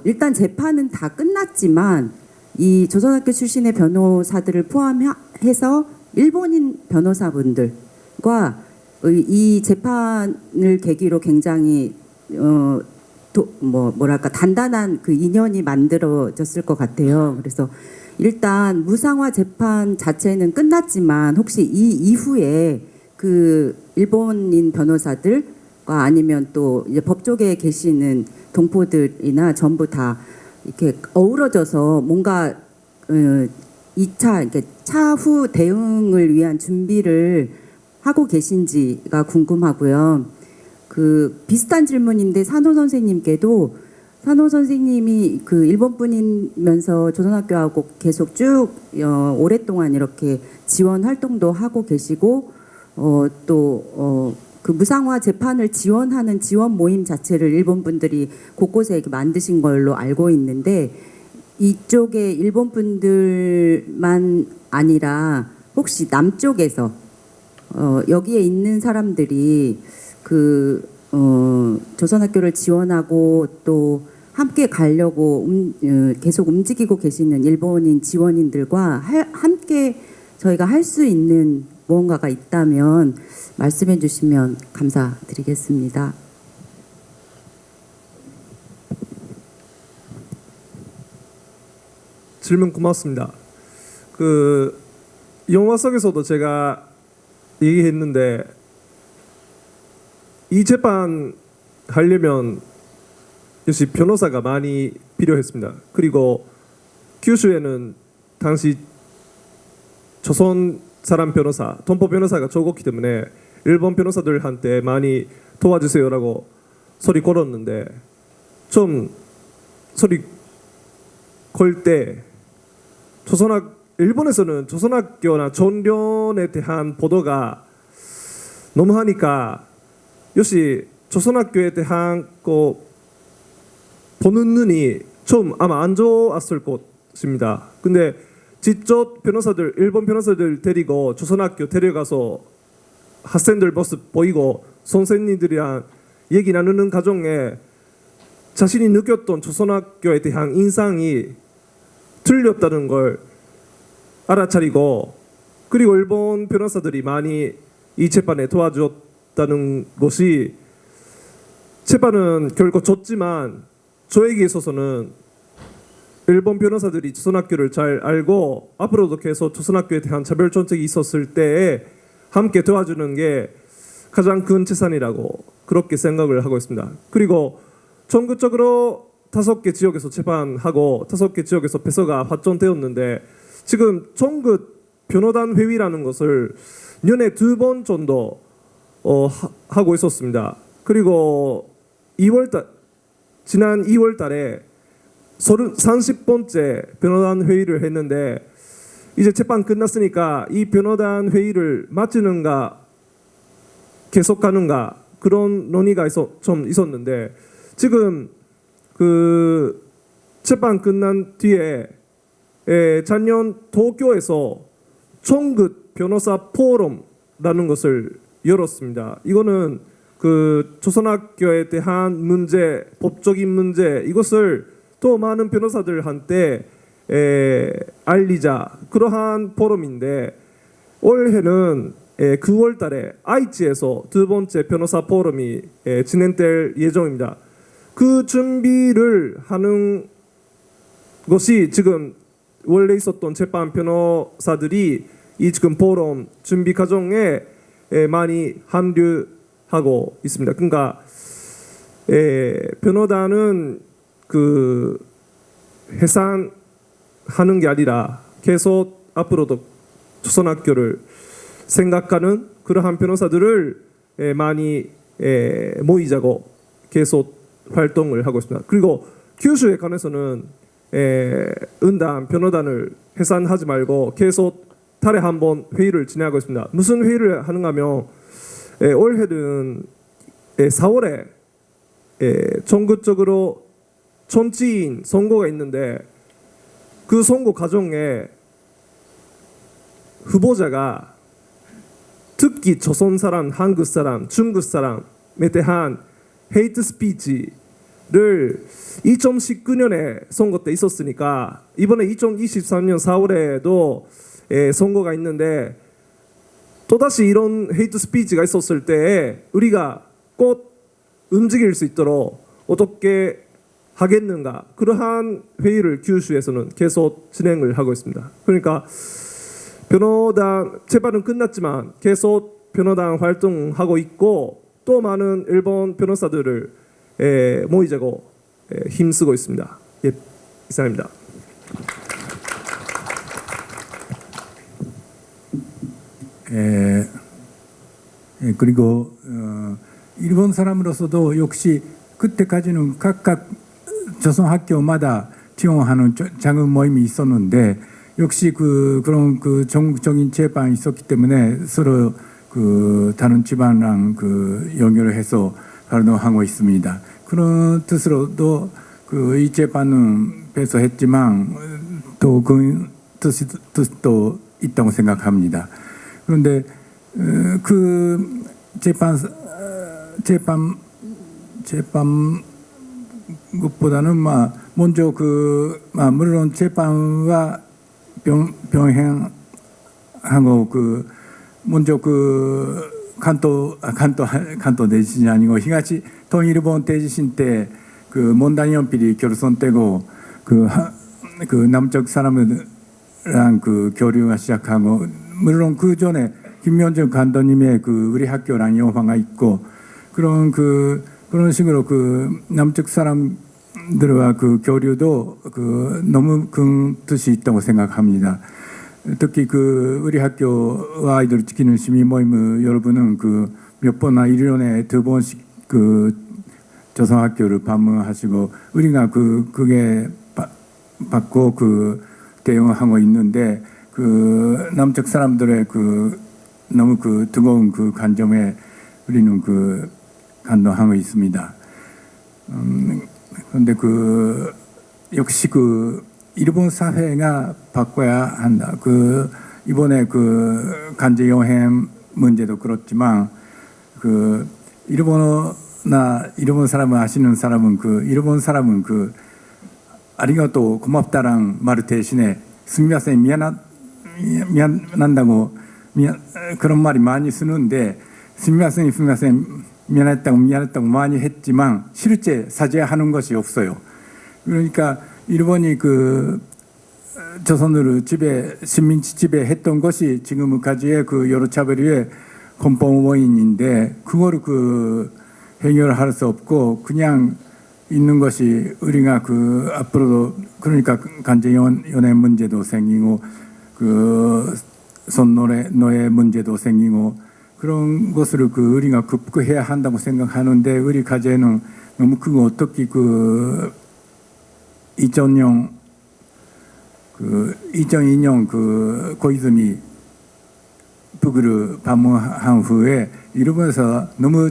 일단 재판은 다 끝났지만 이 조선학교 출신의 변호사들을 포함해서 일본인 변호사분들과 이 재판을 계기로 굉장히 뭐랄까 단단한 그 인연이 만들어졌을 것 같아요. 그래서 일단 무상화 재판 자체는 끝났지만 혹시 이 이후에 그 일본인 변호사들과 아니면 또 이제 법조계에 계시는 동포들이나 전부 다 이렇게 어우러져서 뭔가 2차 이렇게 차후 대응을 위한 준비를 하고 계신지가 궁금하고요. 그 비슷한 질문인데 산호 선생님께도 산호 선생님이 그 일본 분이면서 조선학교하고 계속 쭉 오랫동안 이렇게 지원 활동도 하고 계시고 또 그 무상화 재판을 지원하는 지원 모임 자체를 일본 분들이 곳곳에 이렇게 만드신 걸로 알고 있는데 이쪽에 일본 분들만 아니라 혹시 남쪽에서 여기에 있는 사람들이 그 조선학교를 지원하고 또 함께 가려고 계속 움직이고 계시는 일본인 지원인들과 함께 저희가 할 수 있는 무언가가 있다면 말씀해 주시면 감사드리겠습니다. 질문 고맙습니다. 그 영화 속에서도 제가 얘기했는데 이 재판 하려면 역시 변호사가 많이 필요했습니다. 그리고 규슈에는 당시 조선 사람 변호사, 동포 변호사가 적었기 때문에 일본 변호사들한테 많이 도와주세요라고 소리 걸었는데 좀 소리 걸 때 일본에서는 조선학교나 전련에 대한 보도가 너무 하니까 역시 조선학교에 대한 거 보는 눈이 좀 아마 안 좋았을 것입니다. 근데 직접 일본 변호사들 데리고 조선학교 데려가서 학생들 모습 보이고 선생님들이랑 얘기 나누는 과정에 자신이 느꼈던 조선학교에 대한 인상이 틀렸다는 걸 알아차리고 그리고 일본 변호사들이 많이 이 재판에 도와줬다는 것이 재판은 결국 졌지만 저에게 있어서는 일본 변호사들이 조선학교를 잘 알고 앞으로도 계속 조선학교에 대한 차별 정책이 있었을 때에 함께 도와주는 게 가장 큰 재산이라고 그렇게 생각을 하고 있습니다. 그리고 전국적으로 5개 지역에서 재판하고 5개 지역에서 배서가 확정되었는데 지금 전국 변호단 회의라는 것을 년에 2번 정도 하고 있었습니다. 그리고 지난 2월 달에 30번째 변호단 회의를 했는데 이제 재판 끝났으니까 이 변호단 회의를 마치는가 계속하는가 그런 논의가 좀 있었는데 지금 그 재판 끝난 뒤에 작년 도쿄에서 전국 변호사 포럼라는 것을 열었습니다. 이거는 그 조선학교에 대한 문제, 법적인 문제 이것을 또 많은 변호사들한테 알리자 그러한 포럼인데 올해는 9월 달에 아이치에서 2번째 변호사 포럼이 진행될 예정입니다. 그 준비를 하는 것이 지금 원래 있었던 재판 변호사들이 이 지금 포럼 준비 과정에 많이 합류하고 있습니다. 그러니까 변호단은 그 해산하는 게 아니라 계속 앞으로도 조선학교를 생각하는 그러한 변호사들을 많이 모이자고 계속 활동을 하고 있습니다. 그리고 규슈에 관해서는 은단 변호단을 해산하지 말고 계속 달에 한 번 회의를 진행하고 있습니다. 무슨 회의를 하는가 하면 올해는 4월에 전국적으로 정치인 선거가 있는데 그 선거 과정에 후보자가 특히 조선 사람, 한국 사람, 중국 사람에 대한 헤이트 스피치를 2019년에 선거 때 있었으니까 이번에 2023년 4월에도 선거가 있는데 또다시 이런 헤이트 스피치가 있었을 때 우리가 꼭 움직일 수 있도록 어떻게 하겠는가, 그러한 회의를 규슈에서는 계속 진행을 하고 있습니다. 그러니까 변호단 재판은 끝났지만 계속 변호단 활동하고 있고 또 많은 일본 변호사들을 모이자고 힘쓰고 있습니다. 예, 이상입니다. 그리고 일본 사람으로서도 역시 그때까지는 각각 조선 학교마다 지원하는 작은 모임이 있었는데 역시 그런 전국적인 재판이 있었기 때문에 서로 다른 집안랑 연결을 해서 활동하고 있습니다. 그런 뜻으로도 이 재판은 배소했지만 또 그 뜻도 있다고 생각합니다. 그런데 그 재판 것보다는 먼저 물론 재판과 병행하고 먼저関東 대지진이 아니고東일본 대지진 때 mon단 연필이 결손되고 남쪽 사람들랑 교류가 시작하고 물론 그 전에 김명준 감독님의 우리 학교랑 영화가 있고 그런 식으로 남쪽 사람들과 교류도 너무 큰 뜻이 있다고 생각합니다. 특히 우리 학교 아이들 지키는 시민 모임 여러분은 몇 번이나 1년에 2번씩 조선학교를 방문하시고 우리가 그게 받고 대응하고 있는데 남쪽 사람들의 너무 뜨거운 관점에 우리는 감동하고 있습니다. 그런데 역시 일본 사회가 바꿔야 한다. 이번에 간제 여행 문제도 그렇지만 일본 사람을 아시는 사람은 일본 사람은 아리가또 고맙다랑 말 대신에 스미마센 미안한다고 그런 말이 많이 쓰는데 스미마센 미안했다고 많이 했지만 실제 사죄하는 것이 없어요. 그러니까 일본이 조선으로 식민지 지배했던 것이 지금까지의 여러 차별의 근본 원인인데 그거를 해결할 수 없고 그냥 있는 것이 우리가 앞으로도 그러니까 간제 연애 문제도 생기고 손노예 문제도 생기고 그런 것을 우리가 극복해야 한다고 생각하는데 우리 과제는 너무 크고 특히 2002년 고이즈미 북으로 방문한 후에 일본에서 너무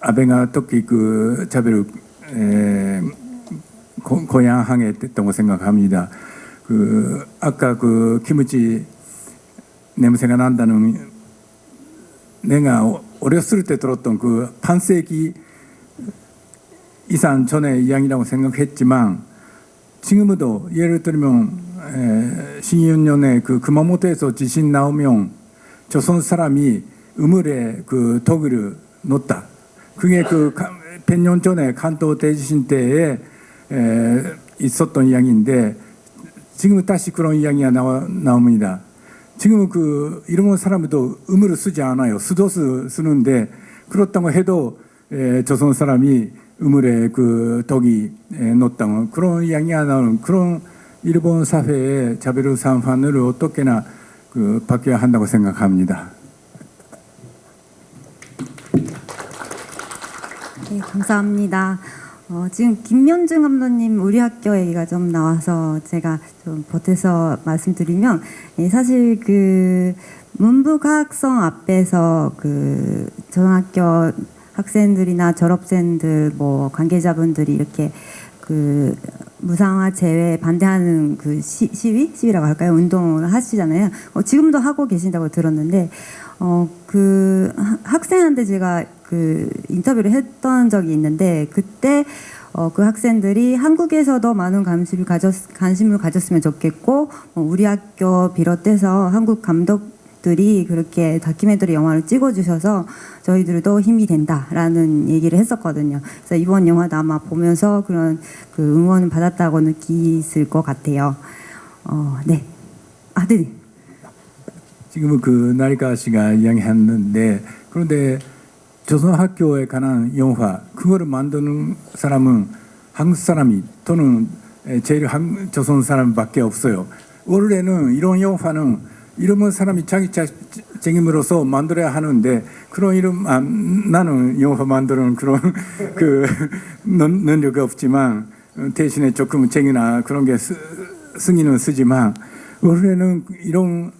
아베가 특히 차별을 고양하게 됐다고 생각합니다. 아까 키무치 냄새가 난다는 내가 어렸을 때 들었던 반세기 이상 전의 이야기라고 생각했지만 지금도 예를 들면 신윤년에 구마모토에서 지진 나오면 조선 사람이 우물에 독을 놓다. 그게 100년 전에関東 대지진 때에 있었던 이야기인데 지금은 다시 그런 이야기가 나옵니다. 지금은 일본 사람도 우물을 쓰지 않아요. 수도수 쓰는데 그렇다고 해도 조선 사람이 우물에 독이 놓다고 그런 이야기가 나오는 그런 일본 사회의 자비로 상판을 어떻게나 바뀌어야 한다고 생각합니다. 네, 감사합니다. 지금 김명준 감독님 우리 학교 얘기가 좀 나와서 제가 좀 보태서 말씀드리면 사실 문부과학성 앞에서 초등학교 학생들이나 졸업생들 관계자분들이 이렇게 무상화 제외 반대하는 그 시위라고 할까요? 운동을 하시잖아요. 지금도 하고 계신다고 들었는데 그 학생한테 제가 그 인터뷰를 했던 적이 있는데 그때 그 학생들이 한국에서도 많은 관심을 가졌으면 좋겠고 우리 학교 비롯해서 한국 감독들이 그렇게 다큐멘터리 영화를 찍어주셔서 저희들도 힘이 된다라는 얘기를 했었거든요. 그래서 이번 영화도 아마 보면서 그런 그 응원을 받았다고 느끼실 것 같아요. 네. 네. 지금은 그 나리카 씨가 이야기했는데 그런데 조선학교에 관한 영화 그거를 만드는 사람은 한국 사람이 또는 제일 조선 사람밖에 없어요. 원래는 이런 영화는 이런 사람이 자기 책임으로서 만들어야 하는데 그런 이름 나는 영화 만드는 그런 그 능력이 없지만 대신에 조금 책이나 그런 게 승인은 쓰지만 원래는 이런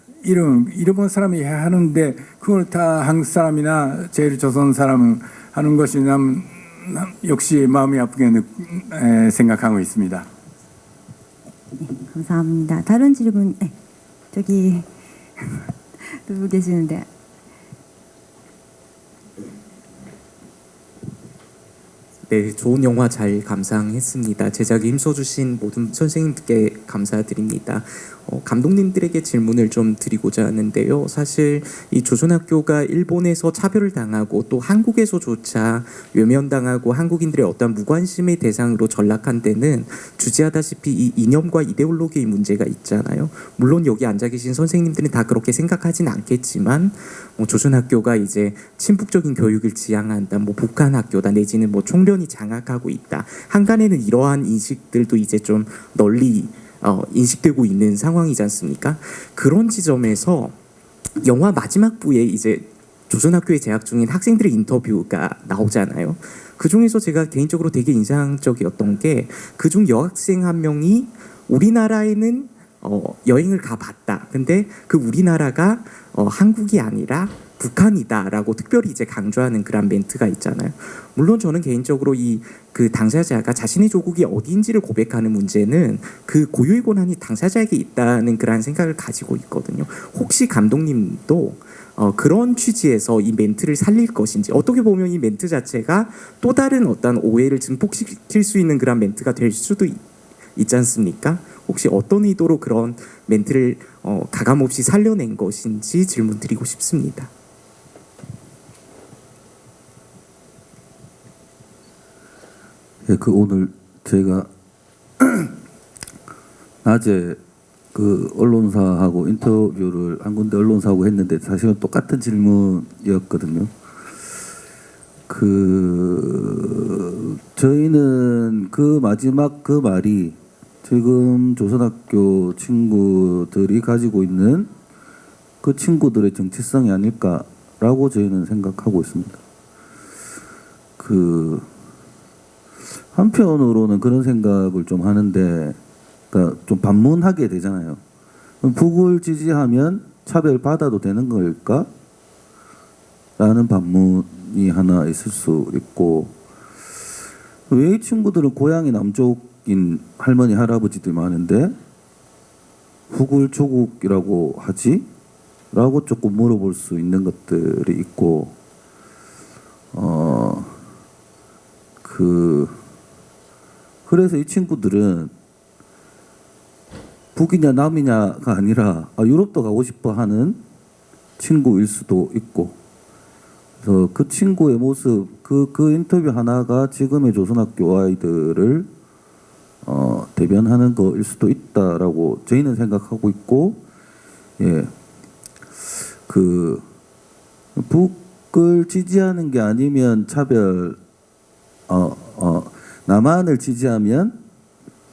일본 사람이 해야 하는데 그걸 다 한국 사람이나 제일 조선 사람은 하는 것이 난 역시 마음이 아프게 생각하고 있습니다. 네, 감사합니다. 다른 질문, 네, 저기 누구 계시는데? 네, 좋은 영화 잘 감상했습니다. 제작에 힘써주신 모든 선생님들께 감사드립니다. 감독님들에게 질문을 좀 드리고자 하는데요. 사실 이 조선학교가 일본에서 차별을 당하고 또 한국에서조차 외면당하고 한국인들의 어떤 무관심의 대상으로 전락한 데는 주지하다시피 이 이념과 이데올로기의 문제가 있잖아요. 물론 여기 앉아 계신 선생님들은 다 그렇게 생각하진 않겠지만 조선학교가 이제 친북적인 교육을 지향한다, 북한학교다 내지는 총련이 장악하고 있다. 한간에는 이러한 인식들도 이제 좀 널리 인식되고 있는 상황이지 않습니까? 그런 지점에서 영화 마지막 부에 이제 조선학교에 재학 중인 학생들의 인터뷰가 나오잖아요. 그 중에서 제가 개인적으로 되게 인상적이었던 게 그중 여학생 한 명이 우리나라에는 여행을 가봤다. 근데 그 우리나라가 한국이 아니라 북한이다라고 특별히 이제 강조하는 그런 멘트가 있잖아요. 물론 저는 개인적으로 그 당사자가 자신의 조국이 어디인지를 고백하는 문제는 그 고유의 권한이 당사자에게 있다는 그런 생각을 가지고 있거든요. 혹시 감독님도 그런 취지에서 이 멘트를 살릴 것인지, 어떻게 보면 이 멘트 자체가 또 다른 어떤 오해를 증폭시킬 수 있는 그런 멘트가 될 수도 있지 않습니까? 혹시 어떤 의도로 그런 멘트를 가감없이 살려낸 것인지 질문 드리고 싶습니다. 예, 오늘 제가 낮에 그 언론사하고 인터뷰를 한 군데 언론사하고 했는데 사실은 똑같은 질문이었거든요. 저희는 그 마지막 그 말이 지금 조선학교 친구들이 가지고 있는 그 친구들의 정체성이 아닐까라고 저희는 생각하고 있습니다. 한편으로는 그런 생각을 좀 하는데, 그러니까 좀 반문하게 되잖아요. 북을 지지하면 차별받아도 되는 걸까? 라는 반문이 하나 있을 수 있고, 왜 이 친구들은 고향이 남쪽인 할머니, 할아버지들이 많은데 북을 조국이라고 하지? 라고 조금 물어볼 수 있는 것들이 있고, 그래서 이 친구들은 북이냐 남이냐가 아니라 유럽도 가고 싶어 하는 친구일 수도 있고, 그래서 그 친구의 모습, 그 인터뷰 하나가 지금의 조선학교 아이들을 대변하는 거일 수도 있다라고 저희는 생각하고 있고, 예, 북을 지지하는 게 아니면 차별, 남한을 지지하면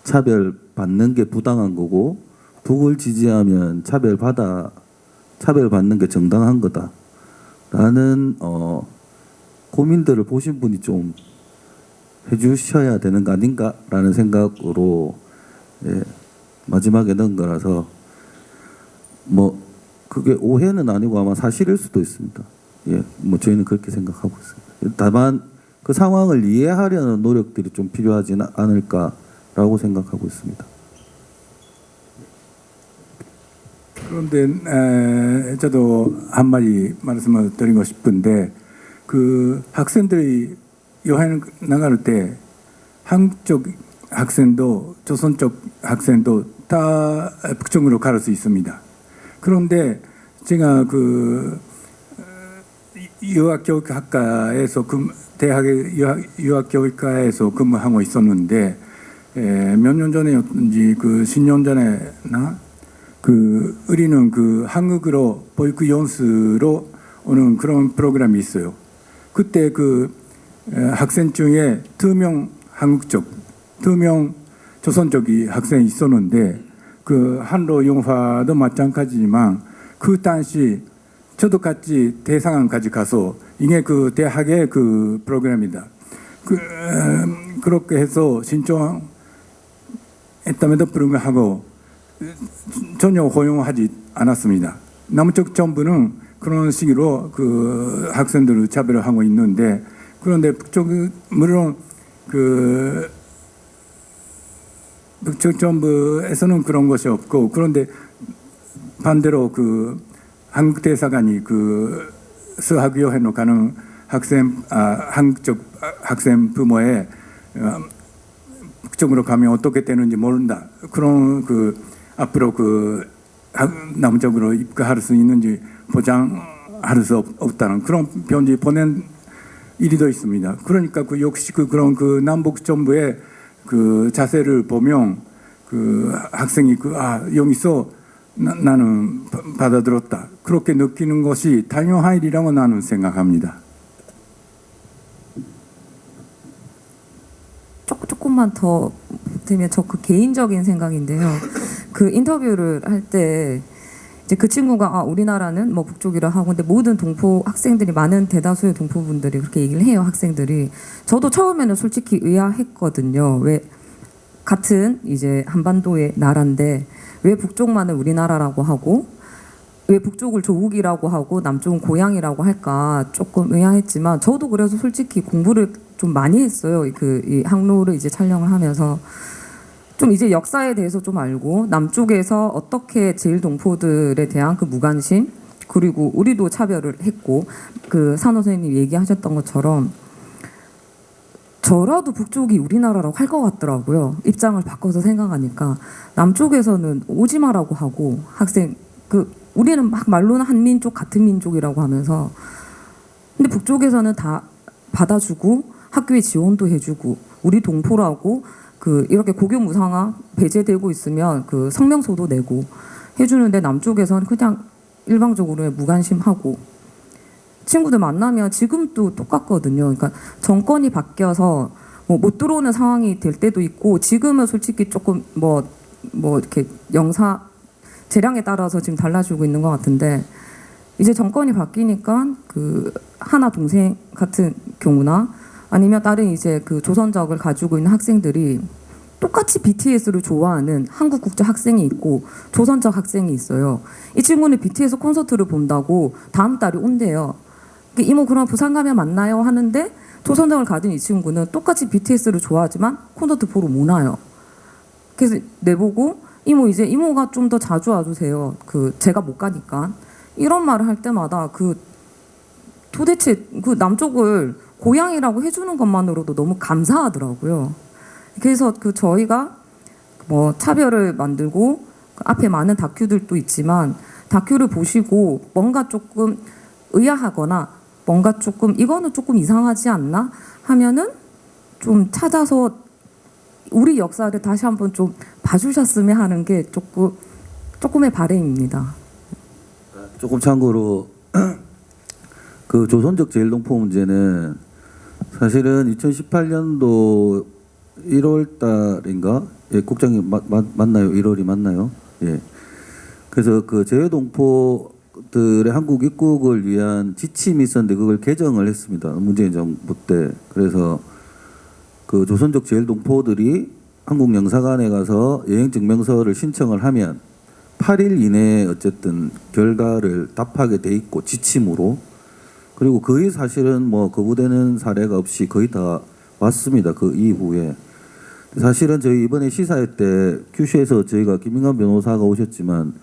차별받는 게 부당한 거고, 북을 지지하면 차별받는 게 정당한 거다라는 고민들을 보신 분이 좀 해주셔야 되는 거 아닌가라는 생각으로, 예, 마지막에 넣은 거라서 그게 오해는 아니고 아마 사실일 수도 있습니다. 예, 저희는 그렇게 생각하고 있습니다. 다만 그 상황을 이해하려는 노력들이 좀 필요하지 않을까 라고 생각하고 있습니다. 그런데 저도 한마디 말씀을 드리고 싶은데 그 학생들이 여행 나갈 때 한국 쪽 학생도 조선 쪽 학생도 다 북쪽으로 갈 수 있습니다. 그런데 제가 그 유학교육학과에서 대학의 유학교육과에서 근무하고 있었는데 몇 년 전에였는지 그 10년 전에나 그 우리는 그 한국으로 보이크 연수로 오는 그런 프로그램이 있어요. 그때 그 학생 중에 2명 한국 쪽, 2명 조선 쪽이 학생이 있었는데 그 한로 영화도 마찬가지지만 그 당시 저도 같이 대상까지 가서 이게 그 대학의 그 프로그램이다. 그렇게 해서 신청했다면도 불구하고 전혀 허용하지 않았습니다. 남쪽 정부는 그런 식으로 그 학생들을 차별하고 있는데 그런데 북쪽은 물론 그 북쪽 정부에서는 그런 것이 없고 그런데 반대로 그 한국 대사관이 그 수학 여행으로 가는 한국 쪽 학생 부모의 북쪽으로 가면 어떻게 되는지 모른다. 그런 그 앞으로 그 남쪽으로 입국할 수 있는지 보장할 수 없다는 그런 편지 보낸 일이도 있습니다. 그러니까 그 역시 그런 그 남북 정부의 그 자세를 보면 그 학생이 여기서 나는 받아들였다. 그렇게 느끼는 것이 당연한 일이라고 나는 생각합니다. 조금만 더 드리면 저 그 개인적인 생각인데요. 그 인터뷰를 할 때 이제 그 친구가 우리나라는 뭐 북쪽이라 하고 근데 모든 동포 학생들이 많은 대다수의 동포분들이 그렇게 얘기를 해요. 학생들이 저도 처음에는 솔직히 의아했거든요. 왜 같은 이제 한반도의 나라인데 왜 북쪽만을 우리나라라고 하고 왜 북쪽을 조국이라고 하고 남쪽은 고향이라고 할까 조금 의아했지만 저도 그래서 솔직히 공부를 좀 많이 했어요. 이 항로를 이제 촬영을 하면서 좀 이제 역사에 대해서 좀 알고 남쪽에서 어떻게 제일 동포들에 대한 그 무관심 그리고 우리도 차별을 했고 그 산호 선생님이 얘기하셨던 것처럼 저라도 북쪽이 우리나라라고 할 것 같더라고요. 입장을 바꿔서 생각하니까 남쪽에서는 오지 마라고 하고 학생 우리는 막 말로는 한민족 같은 민족이라고 하면서 근데 북쪽에서는 다 받아주고 학교에 지원도 해주고 우리 동포라고 이렇게 고교 무상화 배제되고 있으면 그 성명서도 내고 해주는데 남쪽에서는 그냥 일방적으로 무관심하고 친구들 만나면 지금도 똑같거든요. 그러니까 정권이 바뀌어서 뭐 못 들어오는 상황이 될 때도 있고 지금은 솔직히 조금 뭐 이렇게 재량에 따라서 지금 달라지고 있는 것 같은데 이제 정권이 바뀌니까 그 하나 동생 같은 경우나 아니면 다른 이제 그 조선적을 가지고 있는 학생들이 똑같이 BTS를 좋아하는 한국 국적 학생이 있고 조선적 학생이 있어요. 이 친구는 BTS 콘서트를 본다고 다음 달에 온대요. 이모 그럼 부산 가면 만나요 하는데 조선적을 가진 이 친구는 똑같이 BTS를 좋아하지만 콘서트 보러 못 와요. 그래서 내보고 이모 이제 이모가 좀 더 자주 와주세요. 제가 못 가니까 이런 말을 할 때마다 도대체 남쪽을 고향이라고 해주는 것만으로도 너무 감사하더라고요. 그래서 저희가 뭐 차별을 만들고 앞에 많은 다큐들도 있지만 다큐를 보시고 뭔가 조금 의아하거나 뭔가 조금 이거는 조금 이상하지 않나 하면은 좀 찾아서 우리 역사를 다시 한번 좀 봐주셨으면 하는 게 조금의 바람입니다. 조금 참고로 그 조선족 제일동포 문제는 사실은 2018년도 1월 달인가? 예, 국장님 맞나요? 1월이 맞나요? 예. 그래서 그 제외동포들의 한국 입국을 위한 지침이 있었는데 그걸 개정을 했습니다. 문재인 정부 때. 그래서 그 조선족 제일동포들이 한국 영사관에 가서 여행증명서를 신청을 하면 8일 이내에 어쨌든 결과를 답하게 돼 있고 지침으로 그리고 거의 사실은 뭐 거부되는 사례가 없이 거의 다 왔습니다. 그 이후에 사실은 저희 이번에 시사회 때 큐슈에서 저희가 김인관 변호사가 오셨지만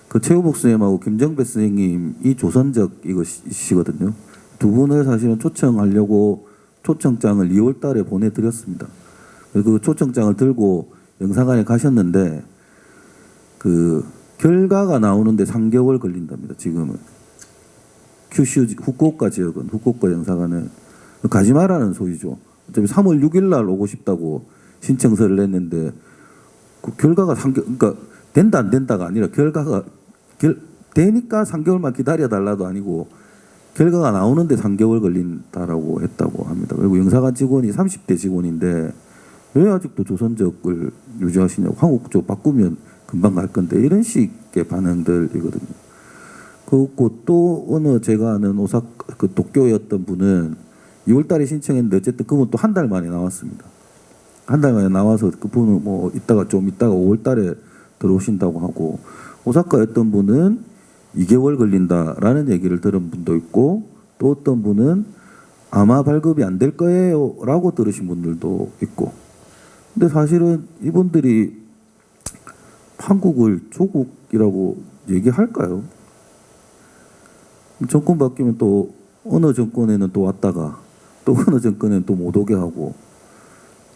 그 최우복 선생님하고 김정배 선생님이 조선적 이것이거든요. 두 분을 사실은 초청하려고 초청장을 2월 달에 보내드렸습니다. 그 초청장을 들고 영사관에 가셨는데 그 결과가 나오는데 3개월 걸린답니다. 지금은 큐슈 후쿠오카 지역은 후쿠오카 영사관은 가지 말라는 소리죠. 어차피 3월 6일 날 오고 싶다고 신청서를 냈는데 그 결과가 3개월 그러니까 된다 안 된다가 아니라 결과가 되니까 3개월만 기다려 달라도 아니고 결과가 나오는데 3개월 걸린다라고 했다고 합니다. 그리고 영사관 직원이 30대 직원인데 왜 아직도 조선적을 유지하시냐고 한국 쪽 바꾸면 금방 갈 건데 이런 식의 반응들이거든요. 그리고 또 어느 제가 아는 오사카 그 도쿄였던 분은 2월달에 신청했는데 어쨌든 그분 또 한 달 만에 나왔습니다. 한 달 만에 나와서 그분은 뭐 이따가 5월달에 들어오신다고 하고 오사카였던 분은 2개월 걸린다라는 얘기를 들은 분도 있고 또 어떤 분은 아마 발급이 안 될 거예요라고 들으신 분들도 있고 근데 사실은 이분들이 한국을 조국이라고 얘기할까요? 정권 바뀌면 또 어느 정권에는 또 왔다가 또 어느 정권에는 또 못 오게 하고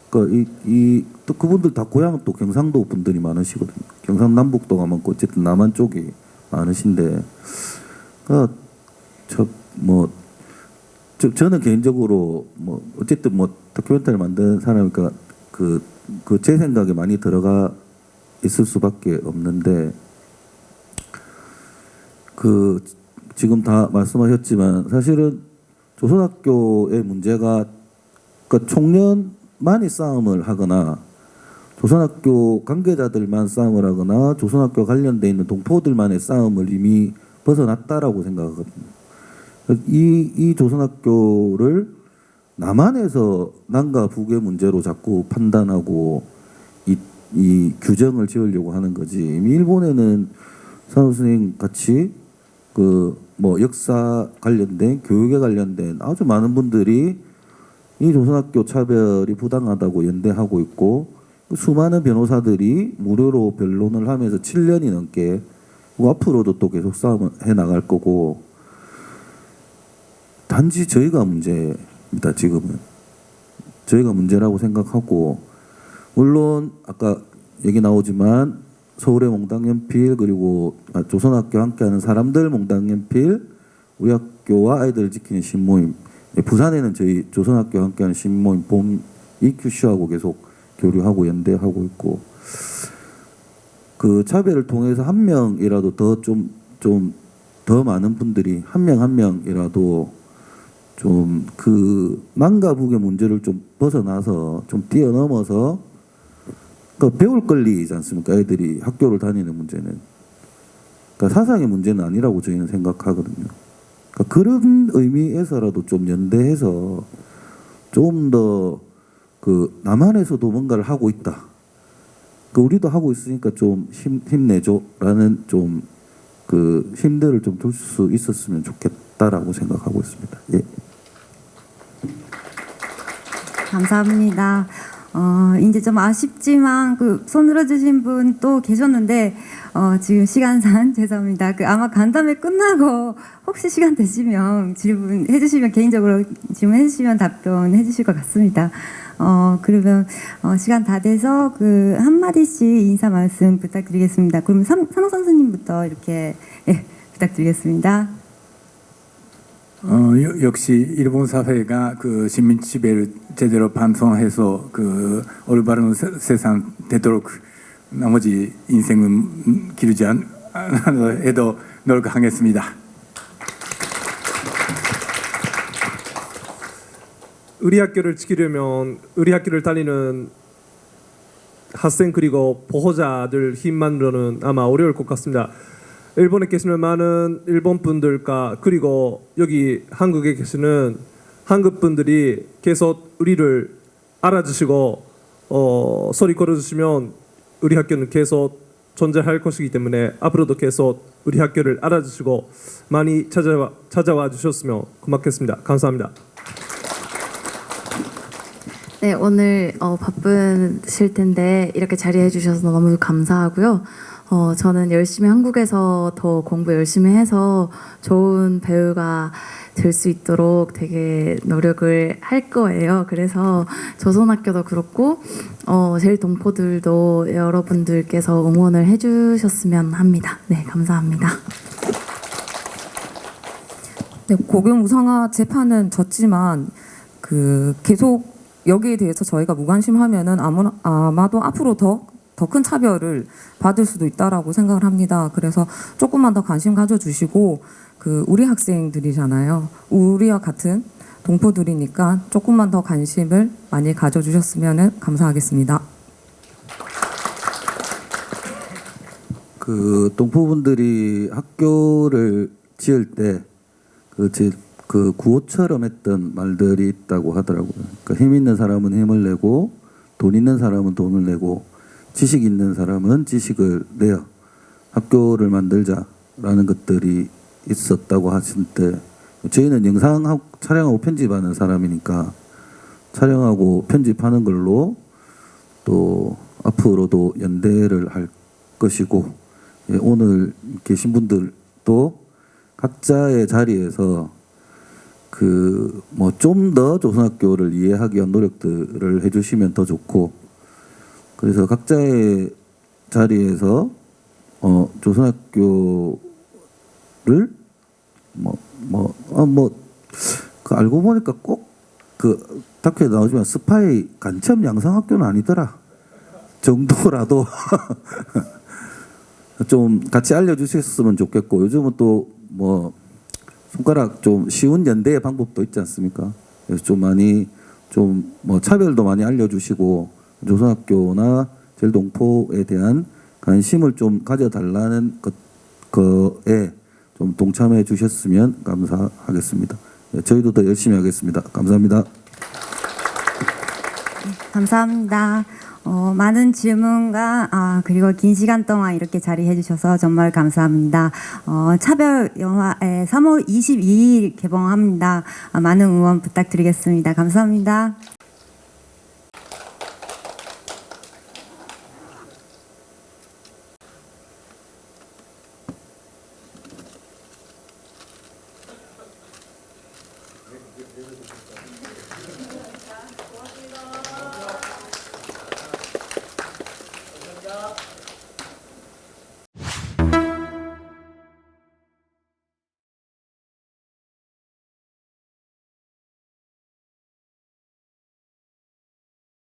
그러니까 또 그분들 다 고향은 또 경상도 분들이 많으시거든요. 경상남북도가 많고 어쨌든 남한 쪽이 많으신데 그러니까 저는 개인적으로 뭐 어쨌든 뭐 다큐멘터리 만든 사람이니까 그 제 생각에 많이 들어가 있을 수밖에 없는데 그 지금 다 말씀하셨지만 사실은 조선학교의 문제가 그러니까 총련만이 싸움을 하거나 조선학교 관계자들만 싸움을 하거나 조선학교 관련돼 있는 동포들만의 싸움을 이미 벗어났다라고 생각하거든요. 이 조선학교를 남한에서 남과 북의 문제로 자꾸 판단하고 이 규정을 지으려고 하는 거지. 이미 일본에는 산호 선생님 같이 그 뭐 역사 관련된 교육에 관련된 아주 많은 분들이 이 조선학교 차별이 부당하다고 연대하고 있고 수많은 변호사들이 무료로 변론을 하면서 7년이 넘게 앞으로도 또 계속 싸움을 해 나갈 거고 단지 저희가 문제입니다. 지금은 저희가 문제라고 생각하고 물론 아까 얘기 나오지만 서울의 몽당연필 그리고 조선학교 함께하는 사람들 몽당연필 우리 학교와 아이들을 지키는 신모임 부산에는 저희 조선학교 함께하는 신모임 봄 이큐슈하고 계속 교류하고 연대하고 있고 그 차별을 통해서 한 명이라도 더 많은 분들이 한 명이라도 좀 그 남과 북의 문제를 좀 벗어나서 좀 뛰어넘어서 그러니까 배울 권리이지 않습니까? 애들이 학교를 다니는 문제는. 그러니까 사상의 문제는 아니라고 저희는 생각하거든요. 그러니까 그런 의미에서라도 좀 연대해서 좀 더 그 남한에서도 뭔가를 하고 있다. 그 우리도 하고 있으니까 좀 힘내줘라는 좀 그 힘들을 좀 줄 수 있었으면 좋겠다라고 생각하고 있습니다. 예. 감사합니다. 이제 좀 아쉽지만 그 손 들어주신 분 또 계셨는데 지금 시간상 죄송합니다. 그 아마 간담회 끝나고 혹시 시간 되시면 질문해 주시면 개인적으로 질문해 주시면 답변해 주실 것 같습니다. 그러면 시간 다 돼서 그 한마디씩 인사 말씀 부탁드리겠습니다. 그럼 산호 선생님부터 이렇게 부탁드리겠습니다. 역시 일본 사회가 그 시민 지배를 제대로 반성해서 그 올바른 세상 되도록 나머지 인생은 기르지 않아도 노력하겠습니다. 우리 학교를 지키려면 우리 학교를 다니는 학생 그리고 보호자들 힘만으로는 아마 어려울 것 같습니다. 일본에 계시는 많은 일본 분들과 그리고 여기 한국에 계시는 한국 분들이 계속 우리를 알아주시고 소리 걸어주시면 우리 학교는 계속 존재할 것이기 때문에 앞으로도 계속 우리 학교를 알아주시고 많이 찾아와 주셨으면 고맙겠습니다. 감사합니다. 네, 오늘 바쁘실 텐데 이렇게 자리해 주셔서 너무 감사하고요. 저는 열심히 한국에서 더 공부 열심히 해서 좋은 배우가 될 수 있도록 되게 노력을 할 거예요. 그래서 조선학교도 그렇고 제일 동포들도 여러분들께서 응원을 해주셨으면 합니다. 네, 감사합니다. 네, 고금 우상화 재판은 졌지만 그 계속 여기에 대해서 저희가 무관심하면은 아마도 앞으로 더 큰 차별을 받을 수도 있다라고 생각을 합니다. 그래서 조금만 더 관심 가져주시고 그 우리 학생들이잖아요. 우리와 같은 동포들이니까 조금만 더 관심을 많이 가져주셨으면 감사하겠습니다. 그 동포분들이 학교를 지을 때 그 구호처럼 했던 말들이 있다고 하더라고요. 그러니까 힘 있는 사람은 힘을 내고 돈 있는 사람은 돈을 내고 지식 있는 사람은 지식을 내어 학교를 만들자라는 것들이 있었다고 하실 때 저희는 영상 촬영하고 편집하는 사람이니까 촬영하고 편집하는 걸로 또 앞으로도 연대를 할 것이고 오늘 계신 분들도 각자의 자리에서 그 뭐 좀 더 조선학교를 이해하기 위한 노력들을 해주시면 더 좋고 그래서 각자의 자리에서 조선학교를 그 알고 보니까 꼭 그 다큐에 나오지만 스파이 간첩 양성학교는 아니더라 정도라도 좀 같이 알려주셨으면 좋겠고 요즘은 또 뭐 손가락 좀 쉬운 연대의 방법도 있지 않습니까? 그래서 좀 많이 좀 뭐 차별도 많이 알려주시고 조선학교나 제일동포에 대한 관심을 좀 가져달라는 거에 좀 동참해 주셨으면 감사하겠습니다. 저희도 더 열심히 하겠습니다. 감사합니다. 감사합니다. 많은 질문과 그리고 긴 시간 동안 이렇게 자리해 주셔서 정말 감사합니다. 차별 영화에 3월 22일 개봉합니다. 많은 응원 부탁드리겠습니다. 감사합니다.